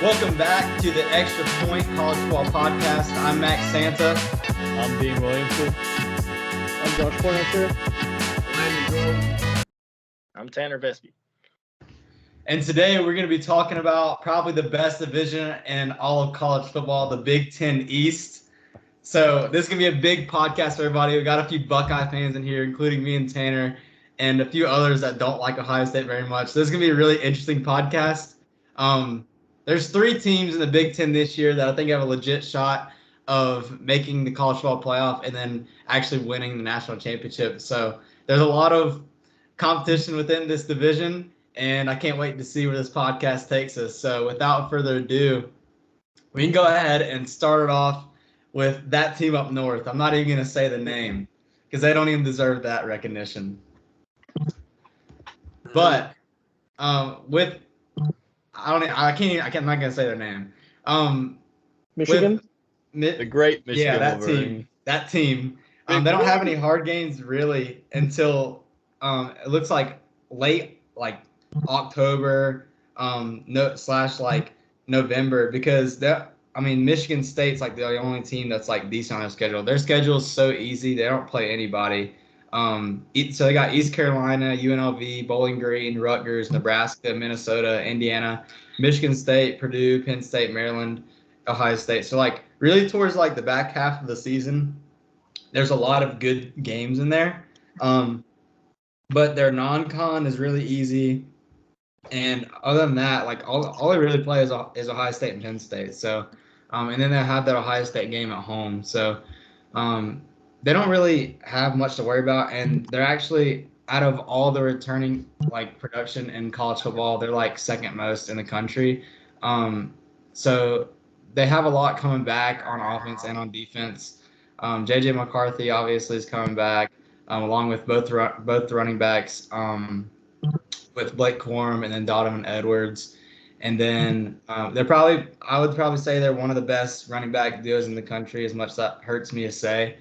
Welcome back to the Xtra Point College Football Podcast. I'm Max Santa. I'm Dean Williamson. I'm Josh Pointer. I'm Tanner Vespi. And today we're going to be talking about probably the best division in all of college football, the Big Ten East. So this is going to be a big podcast for everybody. We got a few Buckeye fans in here, including me and Tanner, and a few others that don't like Ohio State very much. This is going to be a really interesting podcast. There's 3 teams in the Big Ten this year that I think have a legit shot of making the college football playoff and then actually winning the national championship. So there's a lot of competition within this division, and I can't wait to see where this podcast takes us. So without further ado, we can go ahead and start it off with that team up north. I'm not even going to say the name because they don't even deserve that recognition. But with I'm not gonna say their name. Michigan? The great Michigan. Yeah, Wolverine. that team. They don't have any hard games really until it looks like late October, November, because Michigan State's like the only team that's like decent on their schedule. Their schedule is so easy; they don't play anybody. So they got East Carolina, UNLV, Bowling Green, Rutgers, Nebraska, Minnesota, Indiana, Michigan State, Purdue, Penn State, Maryland, Ohio State. So really towards the back half of the season, there's a lot of good games in there. But their non-con is really easy. And other than that, all they really play is Ohio State and Penn State. So, and then they have that Ohio State game at home. So, they don't really have much to worry about, and they're actually, out of all the returning production in college football, they're second most in the country. So they have a lot coming back on offense and on defense. JJ McCarthy obviously is coming back, along with both running backs, with Blake Corum and then Donovan Edwards. And then I would probably say they're one of the best running back duos in the country, as much as that hurts me to say.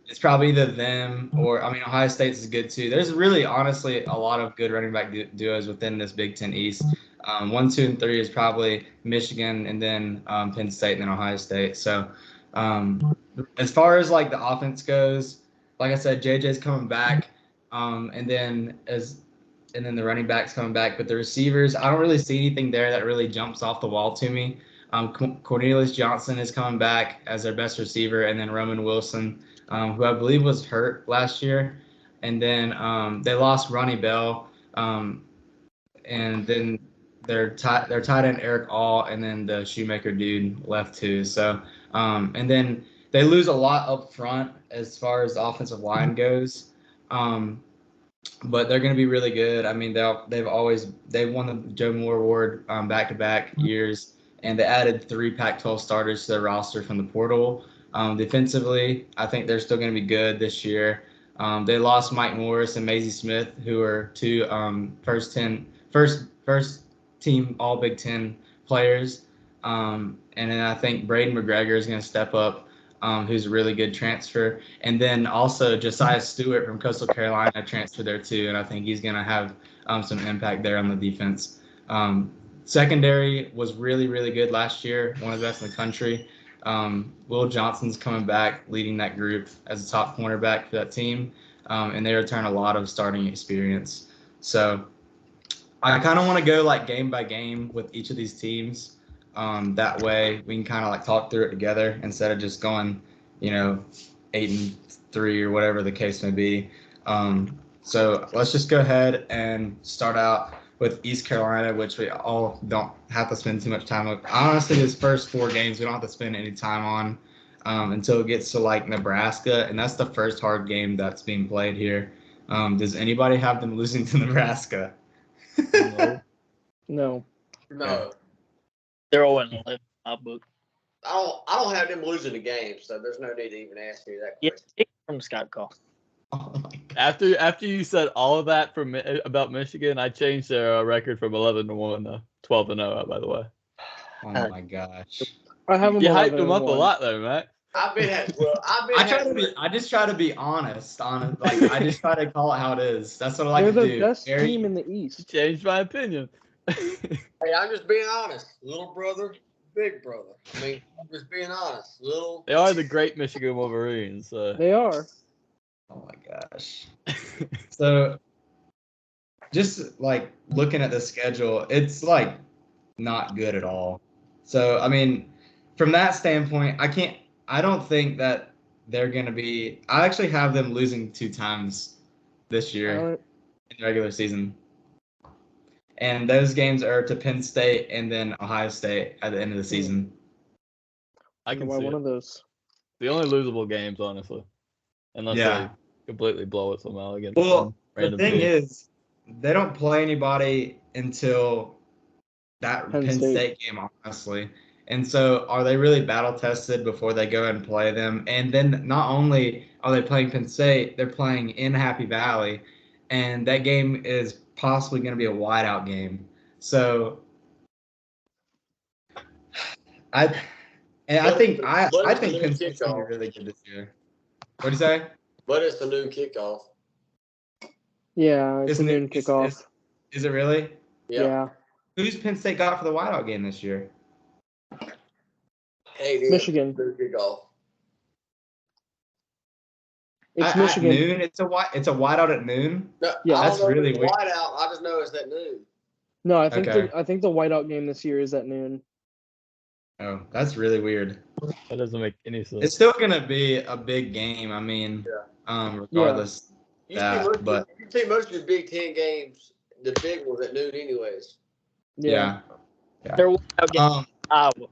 It's probably either them or, Ohio State is good too. There's really, honestly, a lot of good running back duos within this Big Ten East. 1, 2, and 3 is probably Michigan, and then Penn State, and then Ohio State. So as far as the offense goes, like I said, JJ's coming back, and then the running backs coming back. But the receivers, I don't really see anything there that really jumps off the wall to me. Cornelius Johnson is coming back as their best receiver, and then Roman Wilson, who I believe was hurt last year. And then they lost Ronnie Bell, and then their tight end Eric All, and then the Shoemaker dude left too. So and then they lose a lot up front as far as the offensive line goes. But they're going to be really good. They've won the Joe Moore Award back-to-back years. And they added 3 Pac-12 starters to their roster from the portal. Defensively, I think they're still going to be good this year. They lost Mike Morris and Maisie Smith, who are 2 first team All Big Ten players. And then I think Braden McGregor is going to step up, who's a really good transfer. And then also Josiah Stewart from Coastal Carolina transferred there too, and I think he's going to have some impact there on the defense. Secondary was really, really good last year, one of the best in the country. Will Johnson's coming back, leading that group as a top cornerback for that team, and they return a lot of starting experience. So I kind of want to go game by game with each of these teams. That way we can kind of talk through it together instead of just going, 8-3 or whatever the case may be. So let's just go ahead and start out with East Carolina, which we all don't have to spend too much time on. Honestly, these first 4 games we don't have to spend any time on until it gets to Nebraska, and that's the first hard game that's being played here. Does anybody have them losing to Nebraska? No. They're all in my book. I don't have them losing the game, so there's no need to even ask me that Yeah, question. take it from Scott Call. Oh my God. After you said all of that about Michigan, I changed their record from 11-1 to 12-0. By the way. Oh my gosh. I have them You hyped them up a 11-1. lot though, Matt. I just try to be honest on it. I just try to call it how it is. That's what I like They're to the do. best team in the East. Changed my opinion. Hey, I'm just being honest. Little brother, big brother. I mean, I'm just being honest. Little. They are the great Michigan Wolverines. So. They are. Oh my gosh. So, just like looking at the schedule, it's like not good at all. So, I mean, from that standpoint, I don't think that they're going to be. I actually have them losing 2 times this year in the regular season. And those games are to Penn State and then Ohio State at the end of the season. I can why see one it. of those. The only losable games, honestly, unless they completely blow it somehow against some Well, the random thing team. is, they don't play anybody until that Penn State game, honestly. And so, are they really battle tested before they go and play them? And then, not only are they playing Penn State, they're playing in Happy Valley, and that game is possibly going to be a whiteout game. So, I think Penn State's going to be really good this year. What do you say? But it's a new kickoff. Yeah, it's a noon kickoff. Is it really? Yeah. Who's Penn State got for the whiteout game this year? Hey, Michigan. New kickoff. It's Michigan. At noon. It's a whiteout at noon. No, Yeah, that's really weird. Whiteout. I just know it's at noon. No, I think the whiteout game this year is at noon. Oh, that's really weird. That doesn't make any sense. It's still gonna be a big game. I mean, regardless. You see most of the Big Ten games, the big ones at noon, anyways. Yeah. They're whiteout games Iowa.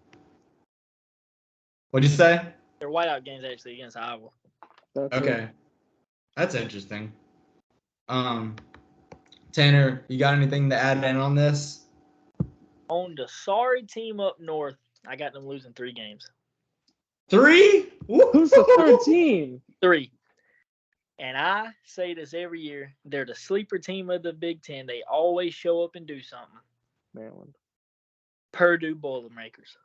What'd you say? They're whiteout games actually against Iowa. That's interesting. Tanner, you got anything to add in on this? On the sorry team up north, I got them losing 3 games. 3? Who's the third team? 3. And I say this every year. They're the sleeper team of the Big Ten. They always show up and do something. Maryland. Purdue Boilermakers.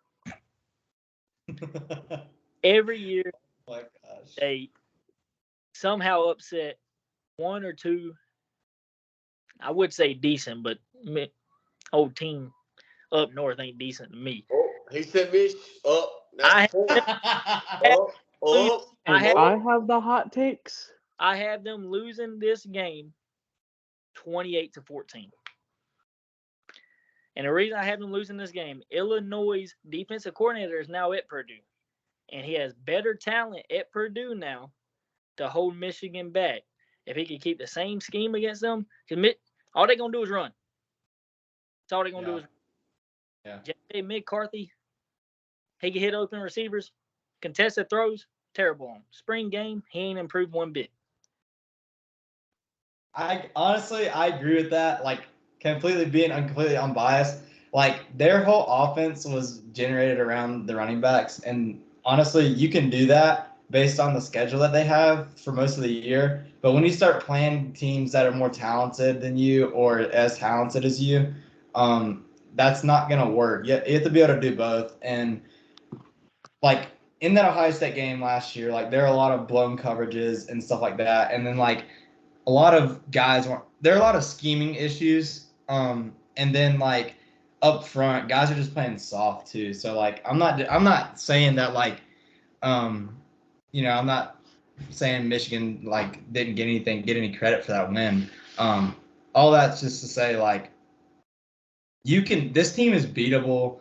Every year, they somehow upset 1 or 2, I would say decent, but old team up north ain't decent to me. Oh, he said Mich up. I have the hot takes. I have them losing this game 28-14. And the reason I have them losing this game, Illinois' defensive coordinator is now at Purdue. And he has better talent at Purdue now to hold Michigan back. If he can keep the same scheme against them, because all they're going to do is run. That's all they're going to do is run. Yeah. J.J. McCarthy, he can hit open receivers. Contested throws, terrible on him. Spring game, he ain't improved one bit. I agree with that. Like, completely unbiased. Like, their whole offense was generated around the running backs. And honestly, you can do that based on the schedule that they have for most of the year. But when you start playing teams that are more talented than you or as talented as you, that's not going to work. You have to be able to do both. And, like, in that Ohio State game last year, like, there are a lot of blown coverages and stuff like that. And then, like, a lot of guys there are a lot of scheming issues. And then, like, up front, guys are just playing soft too. So, like, I'm not saying that, like, I'm not saying Michigan, like, didn't get any credit for that win. All that's just to say, like, this team is beatable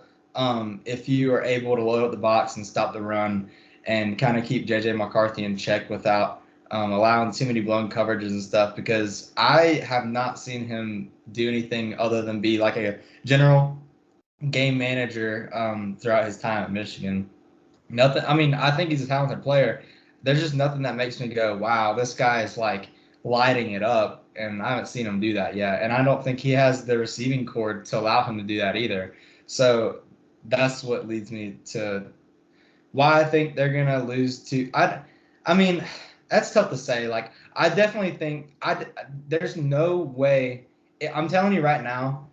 if you are able to load up the box and stop the run and kind of keep J.J. McCarthy in check without allowing too many blown coverages and stuff, because I have not seen him do anything other than be like a general game manager throughout his time at Michigan. Nothing. I mean, I think he's a talented player. There's just nothing that makes me go, wow, this guy is like lighting it up, and I haven't seen him do that yet. And I don't think he has the receiving core to allow him to do that either. So that's what leads me to why I think they're going to lose to – I mean, that's tough to say. Like, I definitely think there's no way – I'm telling you right now,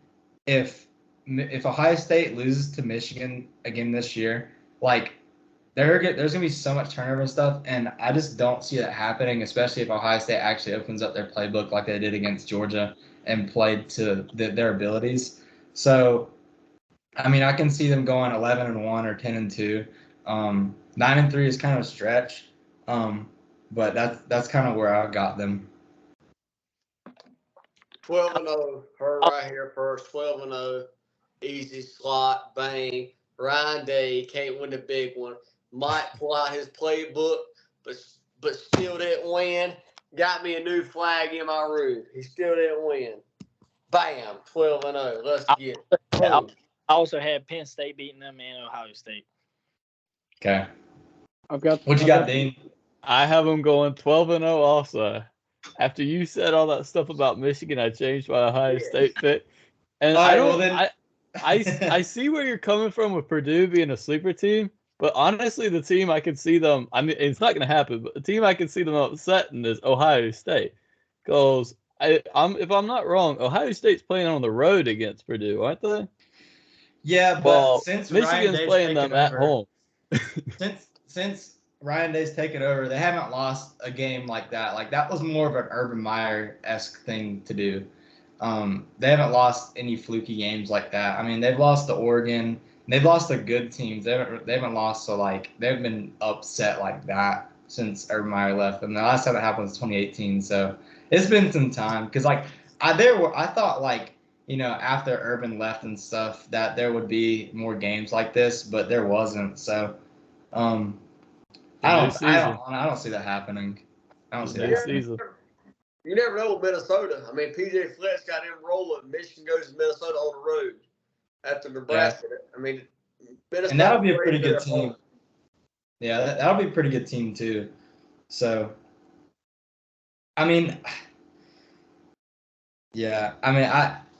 if Ohio State loses to Michigan again this year, like, there's going to be so much turnover and stuff, and I just don't see that happening, especially if Ohio State actually opens up their playbook like they did against Georgia and played to their abilities. So, I mean, I can see them going 11-1 or 10-2. 9-3 is kind of a stretch, but that's kind of where I got them. 12-0. Her right here first. 12-0. Easy slot. Bang. Ryan Day can't win the big one. Might pull out his playbook, but still didn't win. Got me a new flag in my room. He still didn't win. Bam. 12-0. Let's get it. I also had Penn State beating them and Ohio State. Okay. What you got, Dean? I have them going 12-0 also. After you said all that stuff about Michigan, I changed my Ohio State pick. And I see where you're coming from with Purdue being a sleeper team, but honestly, the team I can see them, I mean, it's not going to happen, but the team I can see them upsetting is Ohio State. Because if I'm not wrong, Ohio State's playing on the road against Purdue, aren't they? Yeah, but since Michigan's playing them at home. since Ryan Day's taken over, they haven't lost a game like that. Like, that was more of an Urban Meyer-esque thing to do. They haven't lost any fluky games like that. I mean, they've lost to Oregon. They've lost to good teams. They haven't lost to, like, they haven't been upset like that since Urban Meyer left. And the last time it happened was 2018. So it's been some time. Because, like, I thought, like, you know, after Urban left and stuff, that there would be more games like this, but there wasn't. So, I don't see that happening. I don't see that happening. You never know with Minnesota. I mean, PJ Fletch got him rolling. Michigan goes to Minnesota on the road after Nebraska. Yeah. I mean, Minnesota. And that'll be a pretty good team. Yeah, that'll be a pretty good team too. So, I mean, yeah, I mean,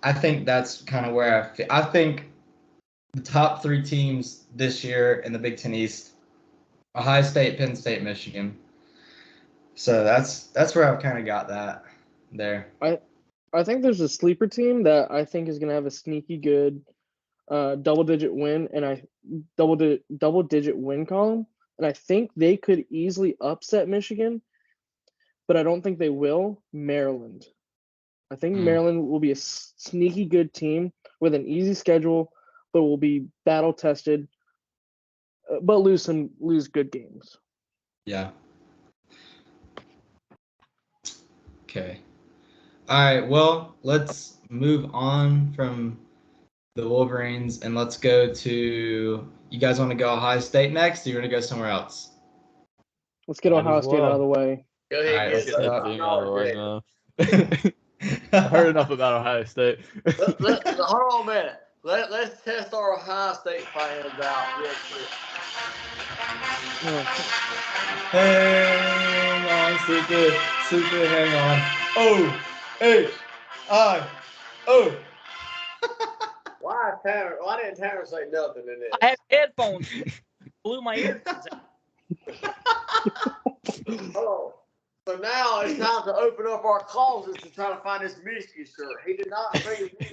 I think that's kind of where I think the top three teams this year in the Big Ten East: Ohio State, Penn State, Michigan. So that's where I've kind of got that there. I think there's a sleeper team that I think is going to have a sneaky good double-digit win and double-digit win column, and I think they could easily upset Michigan, but I don't think they will. Maryland. I think Maryland will be a sneaky good team with an easy schedule, but will be battle-tested, but lose good games. Yeah. Okay. All right. Well, let's move on from the Wolverines and let's go to. You guys want to go Ohio State next, or you want to go somewhere else? Let's get Ohio State out of the way. Go ahead, let's get that team out of the way, man. I heard enough about Ohio State. Hold on a minute. Let's test our Ohio State fans out real quick. Hang on, super, hang on. O-H-I-O. Why didn't Tanner say nothing in this? I have headphones. Blew my ears out. Oh, so now it's time to open up our closets to try to find this Michigan shirt. He did not say his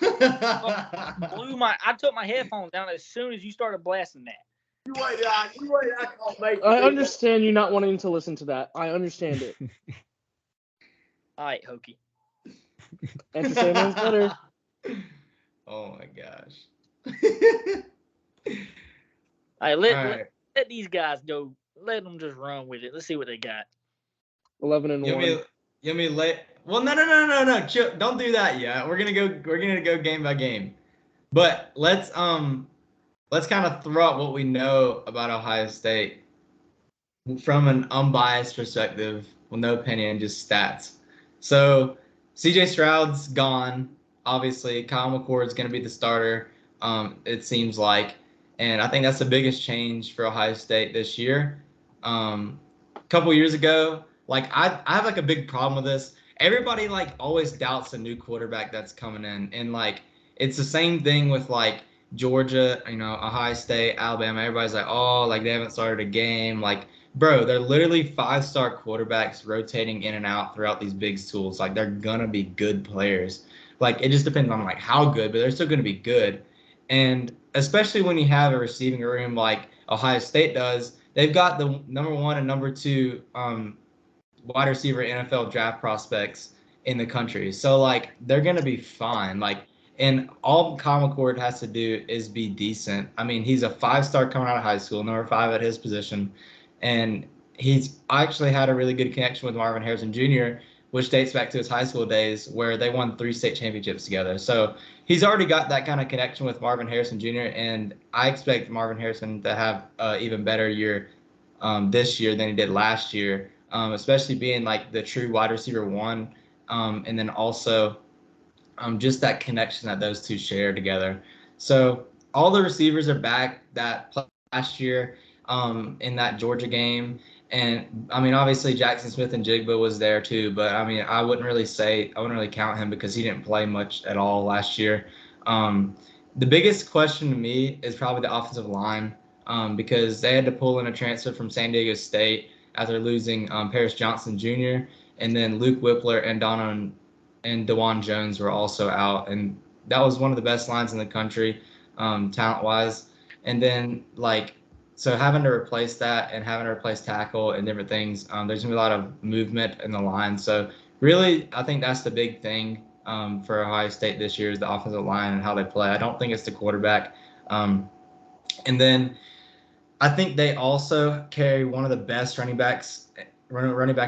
I took my headphones down as soon as you started blasting that. You wait, I can't make I understand you not wanting to listen to that. I understand it. All right, Hokie. Entertainment's better. Oh my gosh. All right, let these guys go. Let them just run with it. Let's see what they got. 11-1. You mean late? Well, no. Chill, don't do that yet. We're gonna go game by game. But let's kind of throw out what we know about Ohio State from an unbiased perspective, with no opinion, just stats. So CJ Stroud's gone. Obviously, Kyle McCord's going to be the starter, it seems like. And I think that's the biggest change for Ohio State this year. A couple years ago, like I have like a big problem with this. Everybody like always doubts a new quarterback that's coming in. And like it's the same thing with like Georgia, Ohio State, Alabama. Everybody's like, oh, like they haven't started a game. Like, bro, they're literally 5-star quarterbacks rotating in and out throughout these big schools. Like they're going to be good players. Like, it just depends on, like, how good, but they're still going to be good. And especially when you have a receiving room like Ohio State does, they've got the number 1 and number 2 wide receiver NFL draft prospects in the country. So, like, they're going to be fine. Like, And all Kyle McCord has to do is be decent. I mean, he's a 5-star coming out of high school, number 5 at his position. And he's actually had a really good connection with Marvin Harrison Jr., which dates back to his high school days where they won 3 state championships together. So he's already got that kind of connection with Marvin Harrison Jr., and I expect Marvin Harrison to have an even better year this year than he did last year, especially being like the true wide receiver 1, and then also just that connection that those two share together. So all the receivers are back that played last year in that Georgia game. And I mean, obviously Jackson Smith and Jigba was there too, but I mean, I wouldn't really count him because he didn't play much at all last year. The biggest question to me is probably the offensive line, because they had to pull in a transfer from San Diego State after losing Paris Johnson Jr. and then Luke Whippler and DeJuan Jones were also out, and that was one of the best lines in the country, talent-wise. And then so having to replace that and having to replace tackle and different things, there's gonna be a lot of movement in the line. So really, I think that's the big thing for Ohio State this year is the offensive line and how they play. I don't think it's the quarterback. And then I think they also carry one of the best running back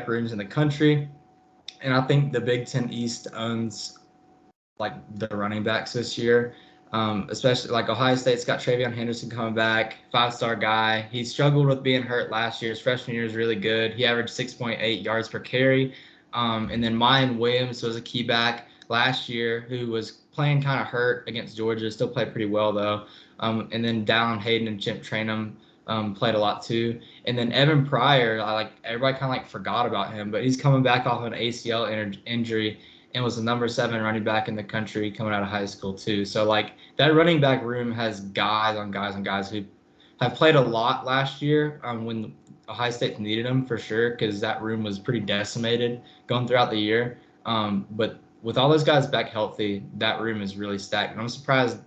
rooms in the country. And I think the Big Ten East owns the running backs this year, especially Ohio State's got Travion Henderson coming back, 5-star guy. He struggled with being hurt last year. His freshman year was really good. He averaged 6.8 yards per carry. And then Mayan Williams was a key back last year who was playing kind of hurt against Georgia, still played pretty well though. And then Dallin Hayden and Chimp Trainum played a lot too. And then Evan Pryor, everybody kind of forgot about him, but he's coming back off an ACL injury and was the number 7 running back in the country coming out of high school too. So that running back room has guys on guys on guys who have played a lot last year when Ohio State needed them for sure, because that room was pretty decimated going throughout the year. But with all those guys back healthy, that room is really stacked. And I'm surprised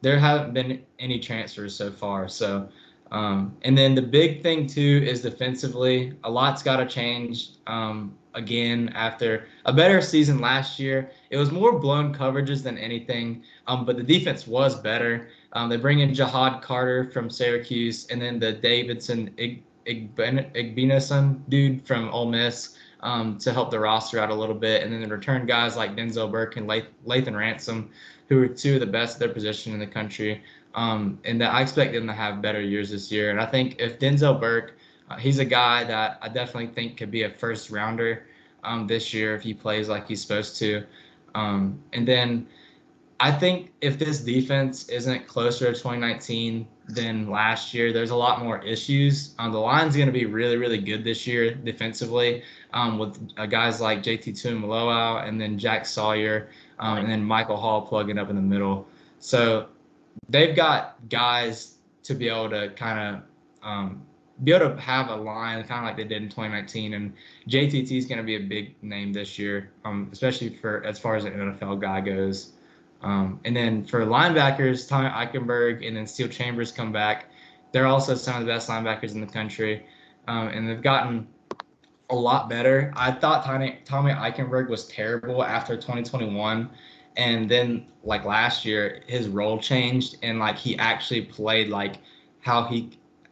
there haven't been any transfers so far. So and then the big thing too is defensively, a lot's got to change. Again, after a better season last year, it was more blown coverages than anything. But the defense was better. They bring in Jahad Carter from Syracuse, and then the Davidson Igbinason dude from Ole Miss to help the roster out a little bit. And then the return guys like Denzel Burke and Lathan Ransom, who are 2 of the best at their position in the country. And that I expect them to have better years this year. And I think if Denzel Burke, he's a guy that I definitely think could be a first rounder this year if he plays like he's supposed to. And then I think if this defense isn't closer to 2019 than last year, there's a lot more issues. The line's going to be really, really good this year defensively with guys like JT Tuimoloau and then Jack Sawyer and then Michael Hall plugging up in the middle. So they've got guys to be able to kind of be able to have a line kind of like they did in 2019. And JTT is going to be a big name this year, especially for as far as an NFL guy goes. And then for linebackers, Tommy Eichenberg and then Steel Chambers come back. They're also some of the best linebackers in the country, and they've gotten a lot better. I thought Tommy Eichenberg was terrible after 2021. And then last year, his role changed and he actually played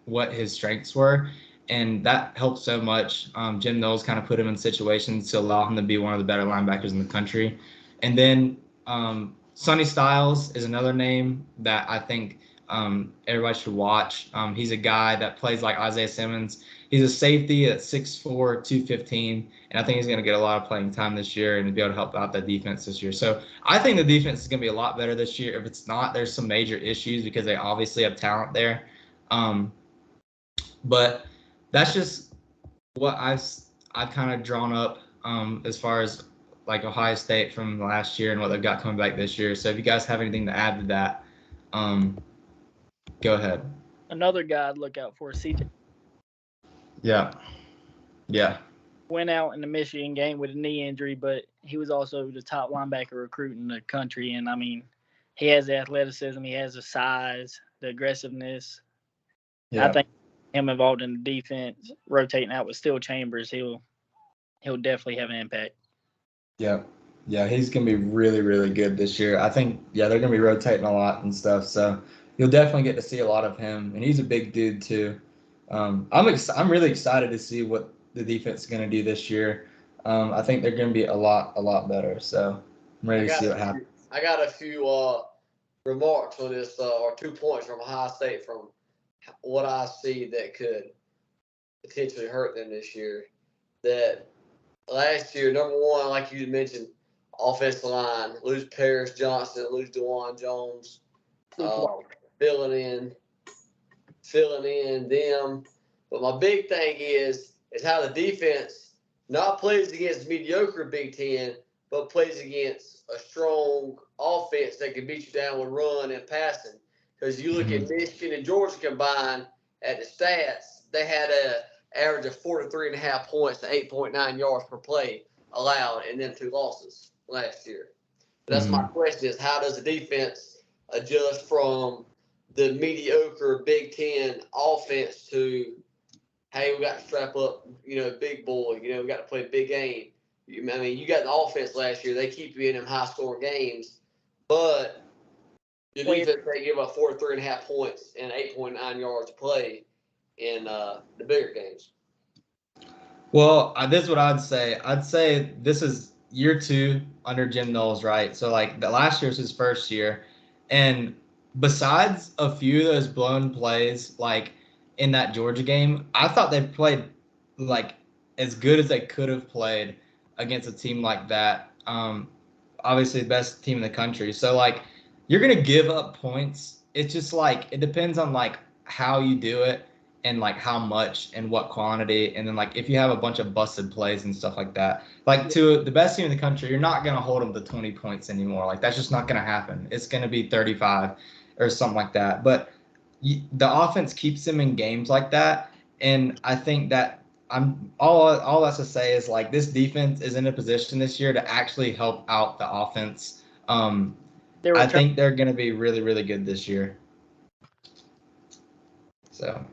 what his strengths were. And that helped so much. Jim Knowles kind of put him in situations to allow him to be one of the better linebackers in the country. And then Sonny Styles is another name that I think everybody should watch. He's a guy that plays like Isaiah Simmons. He's a safety at 6'4", 215, and I think he's going to get a lot of playing time this year and be able to help out that defense this year. So I think the defense is going to be a lot better this year. If it's not, there's some major issues because they obviously have talent there. But that's just what I've kind of drawn up as far as Ohio State from last year and what they've got coming back this year. So if you guys have anything to add to that, go ahead. Another guy I'd look out for, CJ. Yeah. Went out in the Michigan game with a knee injury, but he was also the top linebacker recruit in the country. And, I mean, he has the athleticism. He has the size, the aggressiveness. Yeah. I think him involved in the defense, rotating out with Steel Chambers, he'll definitely have an impact. Yeah. Yeah, he's going to be really, really good this year. I think, they're going to be rotating a lot and stuff. So you'll definitely get to see a lot of him. And he's a big dude, too. I'm really excited to see what the defense is going to do this year. I think they're going to be a lot better. So I'm ready to see what happens. I got a few remarks on this, or 2 points from Ohio State from what I see that could potentially hurt them this year. That last year, number one, like you mentioned, offensive line, lose Paris Johnson, lose DeJuan Jones, filling in them. But my big thing is how the defense not plays against mediocre Big Ten, but plays against a strong offense that can beat you down with run and passing. Because you look at Michigan and Georgia combined at the stats, they had an average of 43.5 points to 8.9 yards per play allowed in them 2 losses last year. That's my question: is how does the defense adjust from the mediocre Big Ten offense to, hey, we got to strap up, big boy, we got to play a big game. You got the offense last year; they keep you in them high-scoring games, but your defense they give up 43.5 points and 8.9 yards to play in the bigger games. Well, this is what I'd say. I'd say this is year 2 under Jim Knowles, right? So, like, the last year was his first year. And besides a few of those blown plays, like in that Georgia game, I thought they played, like, as good as they could have played against a team like that. Obviously, the best team in the country. So, like, you're going to give up points. It's just, like, it depends on, like, how you do it. And like how much and what quantity, and then like if you have a bunch of busted plays and stuff like that, like to the best team in the country, you're not gonna hold them to 20 points anymore. Like that's just not gonna happen. It's gonna be 35 or something like that. But the offense keeps them in games like that, and I think that I'm all that's to say is like this defense is in a position this year to actually help out the offense. I think they're gonna be really, really good this year. So.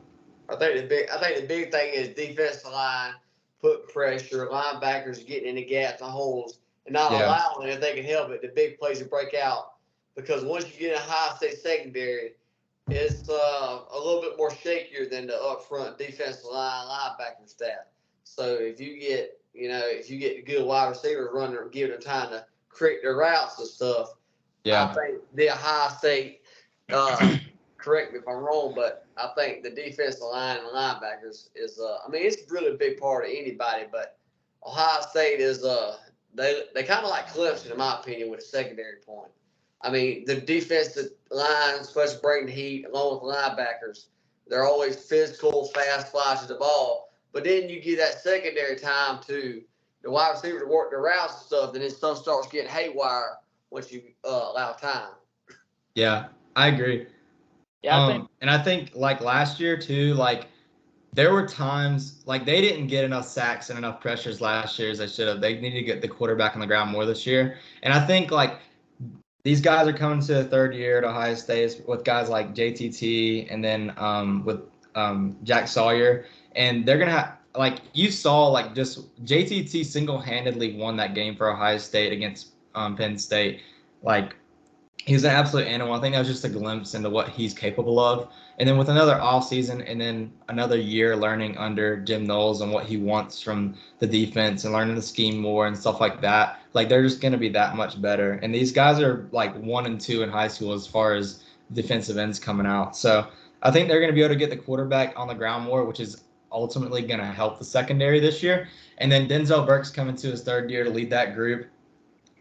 I think the big thing is defensive line, put pressure, linebackers getting in the gaps and holes, and not allowing, if they can help it, the big plays to break out. Because once you get in a Ohio State secondary, it's a little bit more shakier than the upfront defensive line linebacker staff. So if you get good wide receivers running, giving them time to create their routes and stuff, I think the Ohio State. Correct me if I'm wrong, but I think the defensive line and linebackers is it's really a big part of anybody, but Ohio State is they kind of like Clemson in my opinion with a secondary point. I mean, the defensive line, especially bringing the heat along with linebackers, they're always physical, fast, flashes the ball. But then you give that secondary time to the wide receiver to work their routes and stuff, and then stuff starts getting haywire once you allow time. Yeah, I agree. Yeah, I think like last year too, like there were times like they didn't get enough sacks and enough pressures last year as they should have. They needed to get the quarterback on the ground more this year. And I think like these guys are coming to the third year at Ohio State with guys like JTT and then with Jack Sawyer. And they're going to have, like you saw, like just JTT single-handedly won that game for Ohio State against Penn State. Like, he's an absolute animal. I think that was just a glimpse into what he's capable of. And then with another offseason and then another year learning under Jim Knowles and what he wants from the defense and learning the scheme more and stuff like that, like they're just going to be that much better. And these guys are like 1 and 2 in high school as far as defensive ends coming out. So I think they're going to be able to get the quarterback on the ground more, which is ultimately going to help the secondary this year. And then Denzel Burke's coming to his third year to lead that group.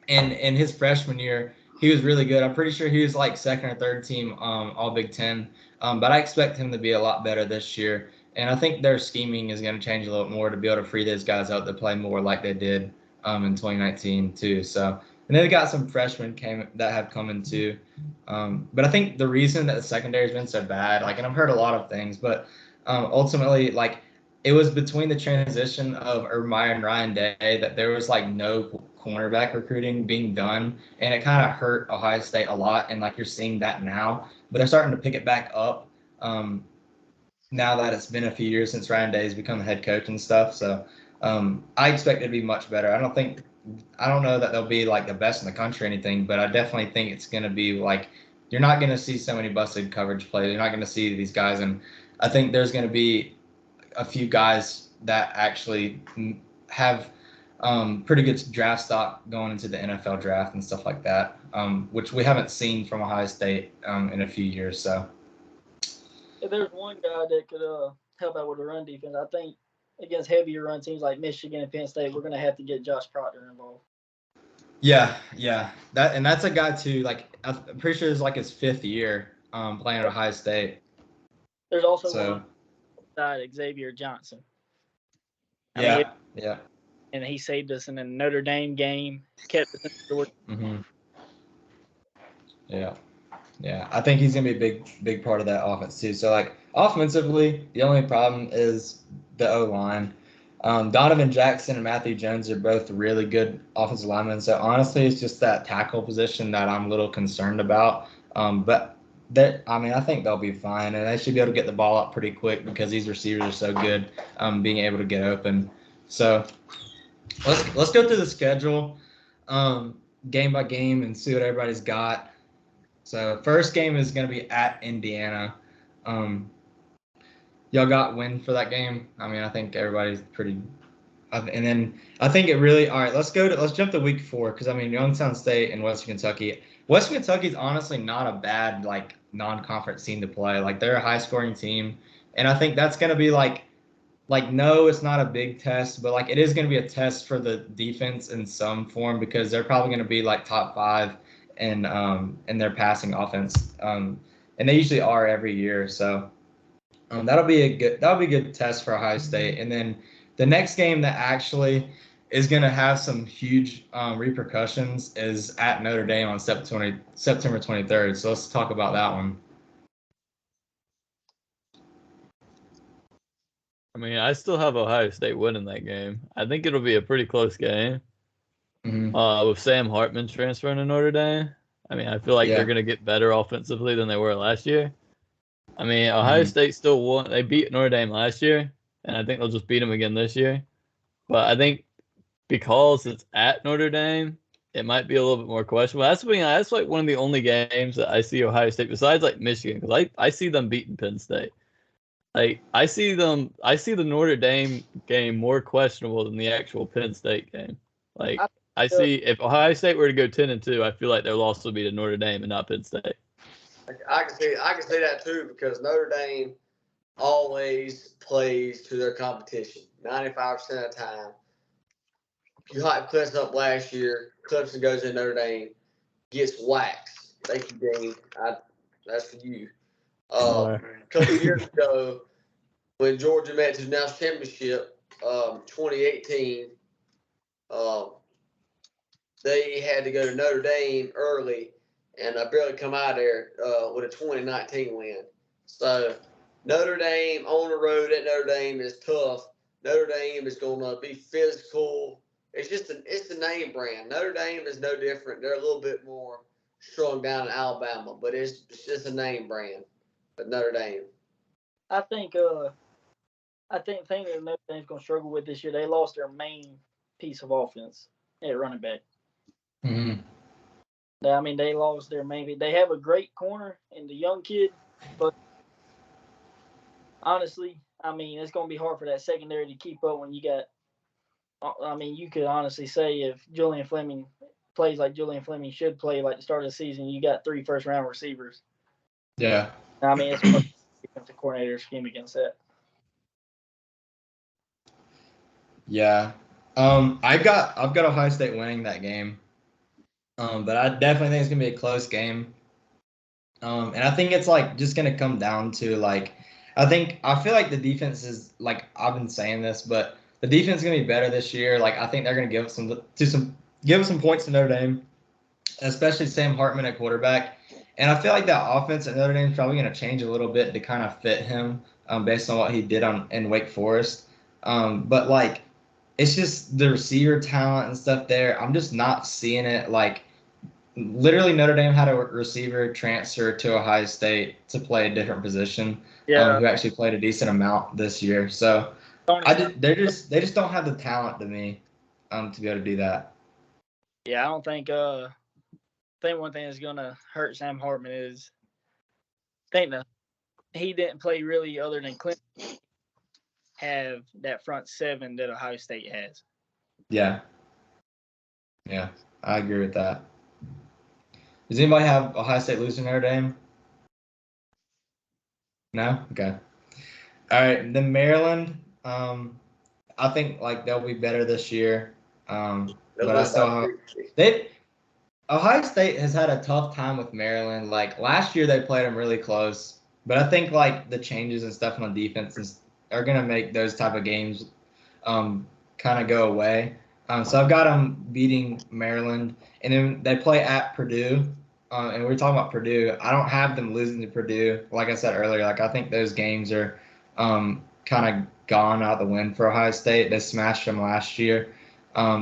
And in his freshman year, he was really good. I'm pretty sure he was like second or third team all Big Ten. But I expect him to be a lot better this year. And I think their scheming is going to change a little more to be able to free those guys out to play more like they did in 2019 too. So, and they got some freshmen that have come in too. But I think the reason that the secondary has been so bad, like, and I've heard a lot of things, but ultimately, like, it was between the transition of Urban and Ryan Day that there was like no cornerback recruiting being done, and it kind of hurt Ohio State a lot. And like you're seeing that now, but they're starting to pick it back up now that it's been a few years since Ryan Day's become the head coach and stuff. So I expect it to be much better. I don't think I don't know that they'll be like the best in the country or anything, but I definitely think it's going to be like you're not going to see so many busted coverage plays. You're not going to see these guys, and I think there's going to be a few guys that actually have pretty good draft stock going into the NFL draft and stuff like that, which we haven't seen from Ohio State in a few years. So if there's one guy that could help out with the run defense, I think against heavier run teams like Michigan and Penn State, we're going to have to get Josh Proctor involved. Yeah. That's a guy too. Like I'm pretty sure it's like his 5th year playing at Ohio State. There's also one side, Xavier Johnson. Yeah. And he saved us in a Notre Dame game, kept us in Georgia. Mm-hmm. Yeah. I think he's gonna be a big part of that offense too. So like offensively, the only problem is the O-line. Donovan Jackson and Matthew Jones are both really good offensive linemen. So honestly, it's just that tackle position that I'm a little concerned about. But I think they'll be fine, and they should be able to get the ball up pretty quick because these receivers are so good, being able to get open. So let's go through the schedule, game by game, and see what everybody's got. So first game is going to be at Indiana. Y'all got win for that game? I mean, I think everybody's pretty. And then I think it really. All right, let's jump to week 4 because I mean Youngstown State and Western Kentucky. Western Kentucky is honestly not a bad like non-conference team to play. Like they're a high-scoring team, and I think that's going to be like no, it's not a big test, but like it is going to be a test for the defense in some form because they're probably going to be like top 5 in their passing offense, and they usually are every year. So that'll be a good test for Ohio State. And then the next game that actually is going to have some huge repercussions is at Notre Dame on September 23rd. So let's talk about that one. I mean, I still have Ohio State winning that game. I think it'll be a pretty close game. Mm-hmm. With Sam Hartman transferring to Notre Dame. I mean, I feel like they're going to get better offensively than they were last year. I mean, Ohio State still won. They beat Notre Dame last year, and I think they'll just beat them again this year. But I think because it's at Notre Dame, it might be a little bit more questionable. That's like one of the only games that I see Ohio State, besides like Michigan, because I see them beating Penn State. Like I see the Notre Dame game more questionable than the actual Penn State game. Like I see if Ohio State were to go 10-2, I feel like their loss would be to Notre Dame and not Penn State. I can see that too because Notre Dame always plays to their competition 95% of the time. You hyped Clemson up last year. Clemson goes in Notre Dame, gets waxed. Thank you, Dane. That's for you. A couple years ago, when Georgia made it to the national championship, 2018, they had to go to Notre Dame early, and I barely come out of there with a 2019 win. So Notre Dame on the road at Notre Dame is tough. Notre Dame is going to be physical. It's the name brand. Notre Dame is no different. They're a little bit more strung down in Alabama, but it's just a name brand. But Notre Dame. I think the thing that Notre Dame's going to struggle with this year, they lost their main piece of offense at running back. Mm-hmm. I mean, they lost their main. They have a great corner in the young kid, but honestly, I mean, it's going to be hard for that secondary to keep up when you got. I mean, you could honestly say if Julian Fleming plays like Julian Fleming should play, like the start of the season, you got 3 first-round receivers. Yeah. I mean, it's hard to coordinator scheme against that. Yeah. I've got Ohio State winning that game. But I definitely think it's gonna be a close game. And I think it's like just gonna come down to like I feel like the defense is like I've been saying this, but the defense is gonna be better this year. Like I think they're gonna give some points to Notre Dame, especially Sam Hartman at quarterback. And I feel like that offense at Notre Dame is probably gonna change a little bit to kind of fit him, based on what he did in Wake Forest. But like it's just the receiver talent and stuff there. I'm just not seeing it. Like literally Notre Dame had a receiver transfer to Ohio State to play a different position. Yeah. Who actually played a decent amount this year. So they just don't have the talent to me, to be able to do that. Yeah, I don't think. I think one thing that's gonna hurt Sam Hartman is, he didn't play really other than Clemson. Have that front seven that Ohio State has. Yeah. Yeah, I agree with that. Does anybody have Ohio State losing Notre Dame? No? Okay. All right. Then Maryland, I think like they'll be better this year. But I still have Ohio State has had a tough time with Maryland. Like last year they played them really close. But I think like the changes and stuff on the defense are gonna make those type of games kind of go away. So I've got them beating Maryland, and then they play at Purdue. And we're talking about Purdue. I don't have them losing to Purdue. Like I said earlier, like I think those games are kind of gone out the wind for Ohio State. They smashed them last year.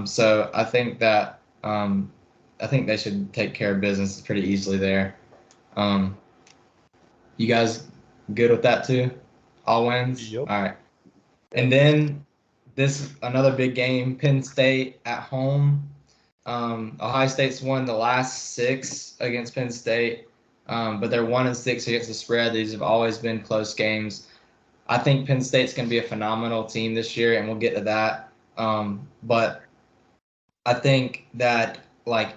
So I think that I think they should take care of business pretty easily there. You guys good with that too? All wins? Yep. All right. And then this another big game, Penn State at home. Ohio State's won the last 6 against Penn State, but they're 1-6 against the spread. These have always been close games. I think Penn State's going to be a phenomenal team this year, and we'll get to that. But I think that like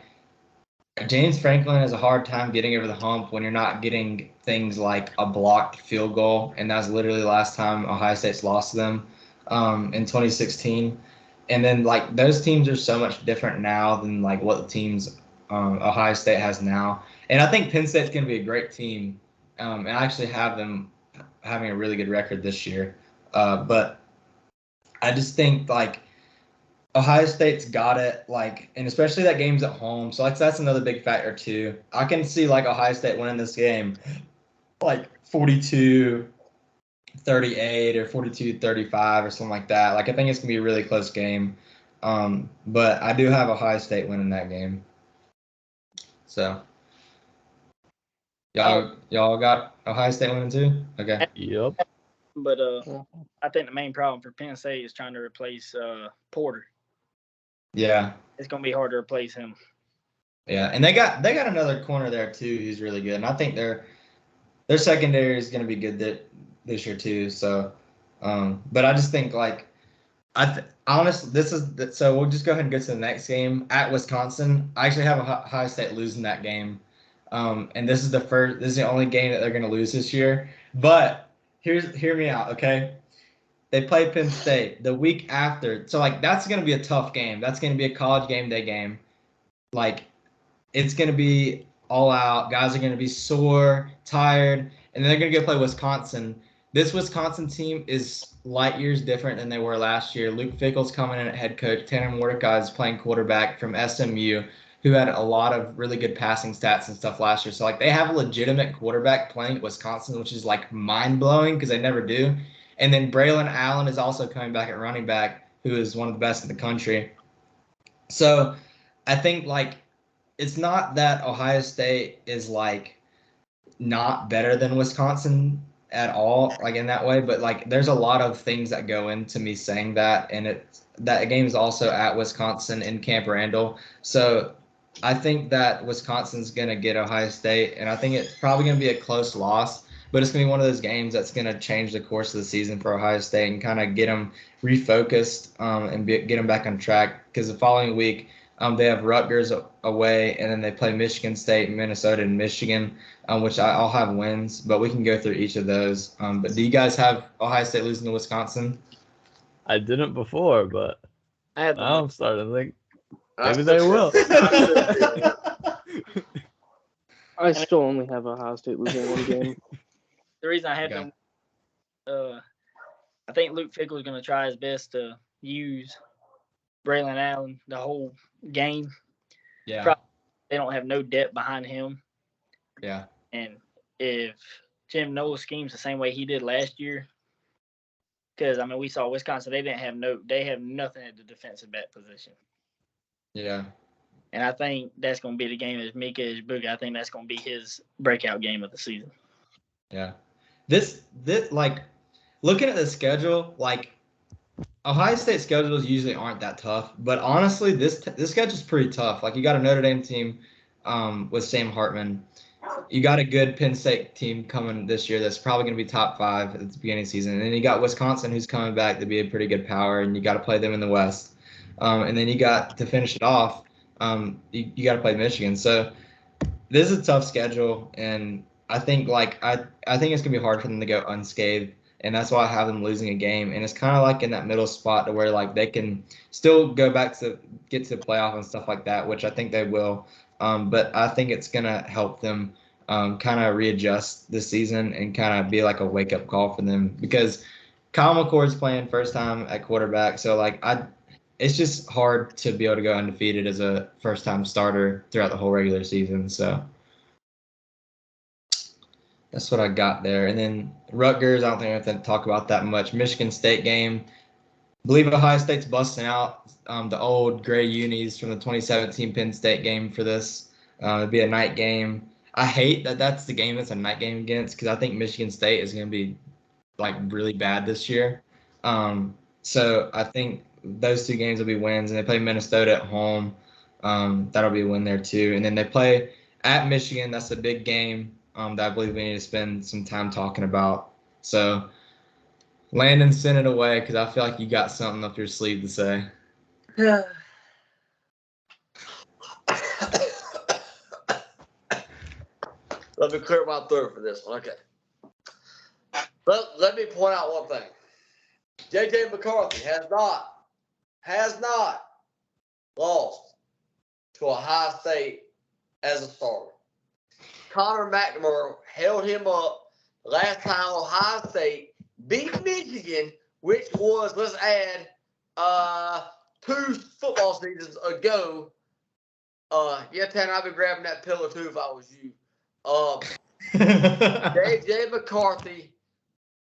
James Franklin has a hard time getting over the hump when you're not getting things like a blocked field goal, and that's literally the last time Ohio State's lost to them in 2016. And then like those teams are so much different now than like what the teams Ohio State has now. And I think Penn State's going to be a great team, and I actually have them having a really good record this year. But I just think like Ohio State's got it, like, and especially that game's at home. So like that's another big factor too. I can see like Ohio State winning this game, like 42-38 or 42-35 or something like that. Like I think it's gonna be a really close game. But I do have Ohio State winning that game. So y'all got Ohio State winning too? Okay. Yep. But I think the main problem for Penn State is trying to replace Porter. Yeah. It's gonna be hard to replace him. Yeah, and they got another corner there too who's really good, and I think their secondary is going to be good this year too. So, but I just think like honestly, so we'll just go ahead and go to the next game at Wisconsin. I actually have Ohio State losing that game, and this is the only game that they're going to lose this year. But hear me out, okay? They play Penn State the week after, so like that's going to be a tough game. That's going to be a college game day game, like. It's going to be all out. Guys are going to be sore, tired, and then they're going to go play Wisconsin. This Wisconsin team is light years different than they were last year. Luke Fickell's coming in at head coach. Tanner Mordecai is playing quarterback from SMU, who had a lot of really good passing stats and stuff last year. So, like, they have a legitimate quarterback playing at Wisconsin, which is, like, mind-blowing because they never do. And then Braylon Allen is also coming back at running back, who is one of the best in the country. So, I think, like, it's not that Ohio State is like not better than Wisconsin at all, like in that way, but like there's a lot of things that go into me saying that, and that game is also at Wisconsin in Camp Randall. So I think that Wisconsin's gonna get Ohio State, and I think it's probably gonna be a close loss, but it's gonna be one of those games that's gonna change the course of the season for Ohio State and kind of get them refocused and get them back on track, because the following week. They have Rutgers away, and then they play Michigan State, Minnesota, and Michigan, which I'll have wins, but we can go through each of those. But do you guys have Ohio State losing to Wisconsin? I didn't before, but now I'm starting to think maybe they will. I still only have Ohio State losing one game. The reason I have them, I think Luke Fickell is going to try his best to use Braylon Allen the whole game. Yeah. Probably, they don't have no depth behind him. Yeah. And if Jim Knowles schemes the same way he did last year, because I mean we saw Wisconsin, they have nothing at the defensive back position. Yeah. And I think that's going to be the game as Mika Boogie. I think that's going to be his breakout game of the season. Yeah. This like looking at the schedule, like Ohio State schedules usually aren't that tough, but honestly, this schedule's pretty tough. Like you got a Notre Dame team with Sam Hartman. You got a good Penn State team coming this year that's probably going to be top 5 at the beginning of the season. And then you got Wisconsin who's coming back to be a pretty good power, and you got to play them in the West. And then you got to finish it off, you got to play Michigan. So this is a tough schedule, and I think I think it's going to be hard for them to go unscathed. And that's why I have them losing a game. And it's kind of like in that middle spot to where like they can still go back to get to the playoff and stuff like that, which I think they will. But I think it's going to help them kind of readjust this season and kind of be like a wake-up call for them because Kyle McCord's playing first time at quarterback. So like it's just hard to be able to go undefeated as a first-time starter throughout the whole regular season. So that's what I got there. And then Rutgers, I don't think I have to talk about that much. Michigan State game. I believe Ohio State's busting out the old gray unis from the 2017 Penn State game for this. It'd be a night game. I hate that that's the game that's a night game against because I think Michigan State is going to be like really bad this year. So I think those 2 games will be wins, and they play Minnesota at home. That'll be a win there too. And then they play at Michigan. That's a big game that I believe we need to spend some time talking about. So Landon, send it away because I feel like you got something up your sleeve to say. Yeah. Let me clear my throat for this one. Okay. Let me point out one thing. J.J. McCarthy has not lost to Ohio State as a starter. Connor McNamara held him up last time Ohio State beat Michigan, which was, let's add, 2 football seasons ago. Yeah, Tanner, I'd be grabbing that pillow too if I was you. J.J. McCarthy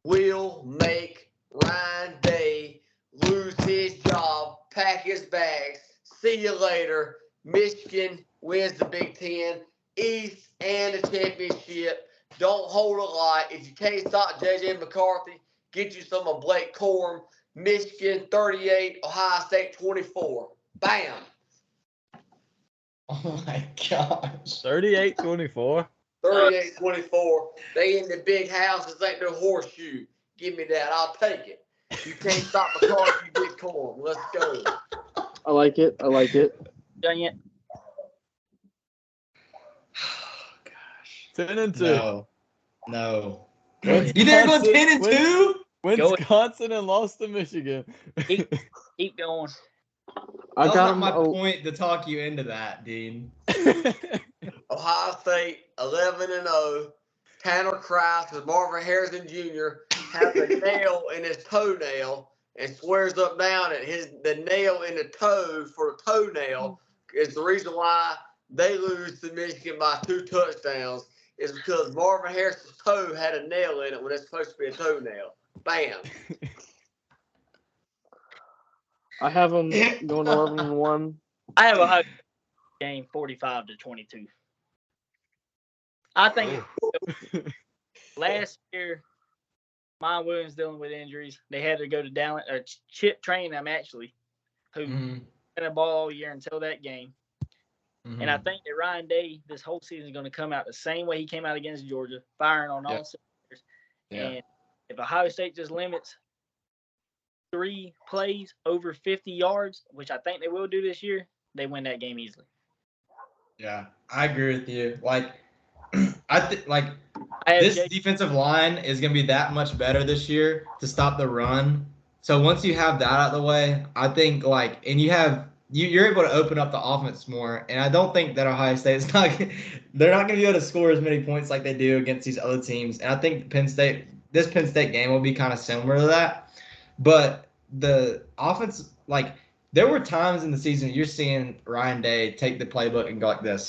will make Ryan Day lose his job, pack his bags, see you later. Michigan wins the Big Ten, East, and the championship. Don't hold a lot. If you can't stop J.J. McCarthy, get you some of Blake Corum. Michigan 38, Ohio State 24. Bam. Oh my gosh. 38-24. 38-24. They in the big house. This ain't no horseshoe. Give me that. I'll take it. You can't stop McCarthy, you big Corum. Let's go. I like it. Done yet? 10-2. No. Wisconsin, You didn't go 10-2? Wisconsin and lost to Michigan. Keep going. I That got was not my him. point to talk you into that, Dean. Ohio State 11-0. Tanner Christ, because Marvin Harrison Jr. has a nail in his toenail and swears up down that the nail in the toe for the toenail is the reason why they lose to Michigan by 2 touchdowns is because Marvin Harrison's toe had a nail in it when it's supposed to be a toenail. Bam. I have him going 11-1. I have a game 45-22. I think last year, Mine Williams dealing with injuries. They had to go to Dallas or Chip train them actually, who had a ball all year until that game. And I think that Ryan Day this whole season is going to come out the same way he came out against Georgia, firing on all cylinders. Yeah. And if Ohio State just limits 3 plays over 50 yards, which I think they will do this year, they win that game easily. Yeah, I agree with you. This defensive line is going to be that much better this year to stop the run. So once you have that out of the way, I think and you're able to open up the offense more. And I don't think that Ohio State they're not going to be able to score as many points like they do against these other teams. And I think this Penn State game will be kind of similar to that. But the offense, there were times in the season you're seeing Ryan Day take the playbook and go like this.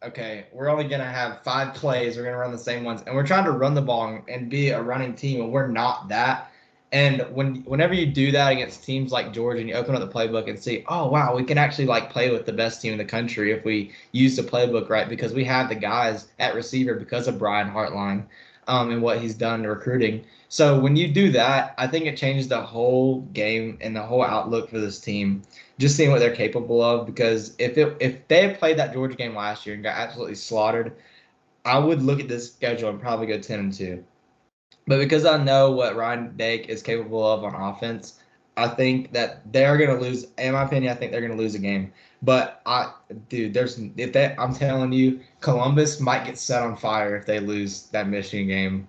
Okay, we're only going to have 5 plays. We're going to run the same ones. And we're trying to run the ball and be a running team, and we're not that. And whenever you do that against teams like Georgia and you open up the playbook and see, oh, wow, we can actually play with the best team in the country if we use the playbook right because we have the guys at receiver because of Brian Hartline. and what he's done to recruiting. So when you do that, I think it changes the whole game and the whole outlook for this team. Just seeing what they're capable of, because if they had played that Georgia game last year and got absolutely slaughtered, I would look at this schedule and probably go 10-2. But because I know what Ryan Day is capable of on offense, I think that they're going to lose. In my opinion, I think they're going to lose a game. But I'm telling you, Columbus might get set on fire if they lose that Michigan game.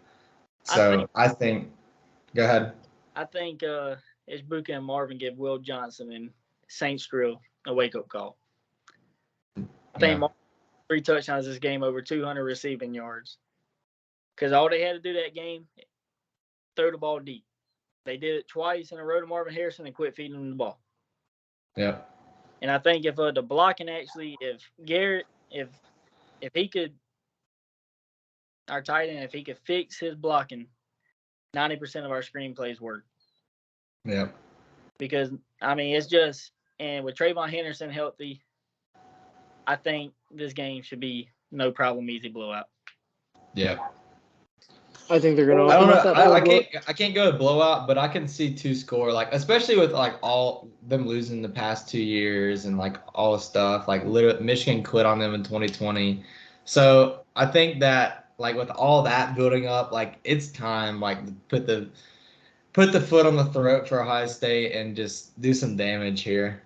So I think go ahead. I think Ishbuka and Marvin give Will Johnson and Saint Strill a wake-up call. I think Marvin 3 touchdowns this game, over 200 receiving yards. Because all they had to do that game, throw the ball deep. They did it twice in a row to Marvin Harrison and quit feeding him the ball. Yeah. And I think if the blocking actually, if Garrett, if he could, our tight end, if he could fix his blocking, 90% of our screenplays work. Yeah. Because, I mean, it's just, and with Trayvon Henderson healthy, I think this game should be no problem, easy blowout. Yeah. I think they're going to. I don't know. I can't go to blowout, but I can see 2 score, like especially with like all them losing the past 2 years and like all the stuff. Like literally, Michigan quit on them in 2020, so I think that like with all that building up, like it's time like put the foot on the throat for Ohio State and just do some damage here.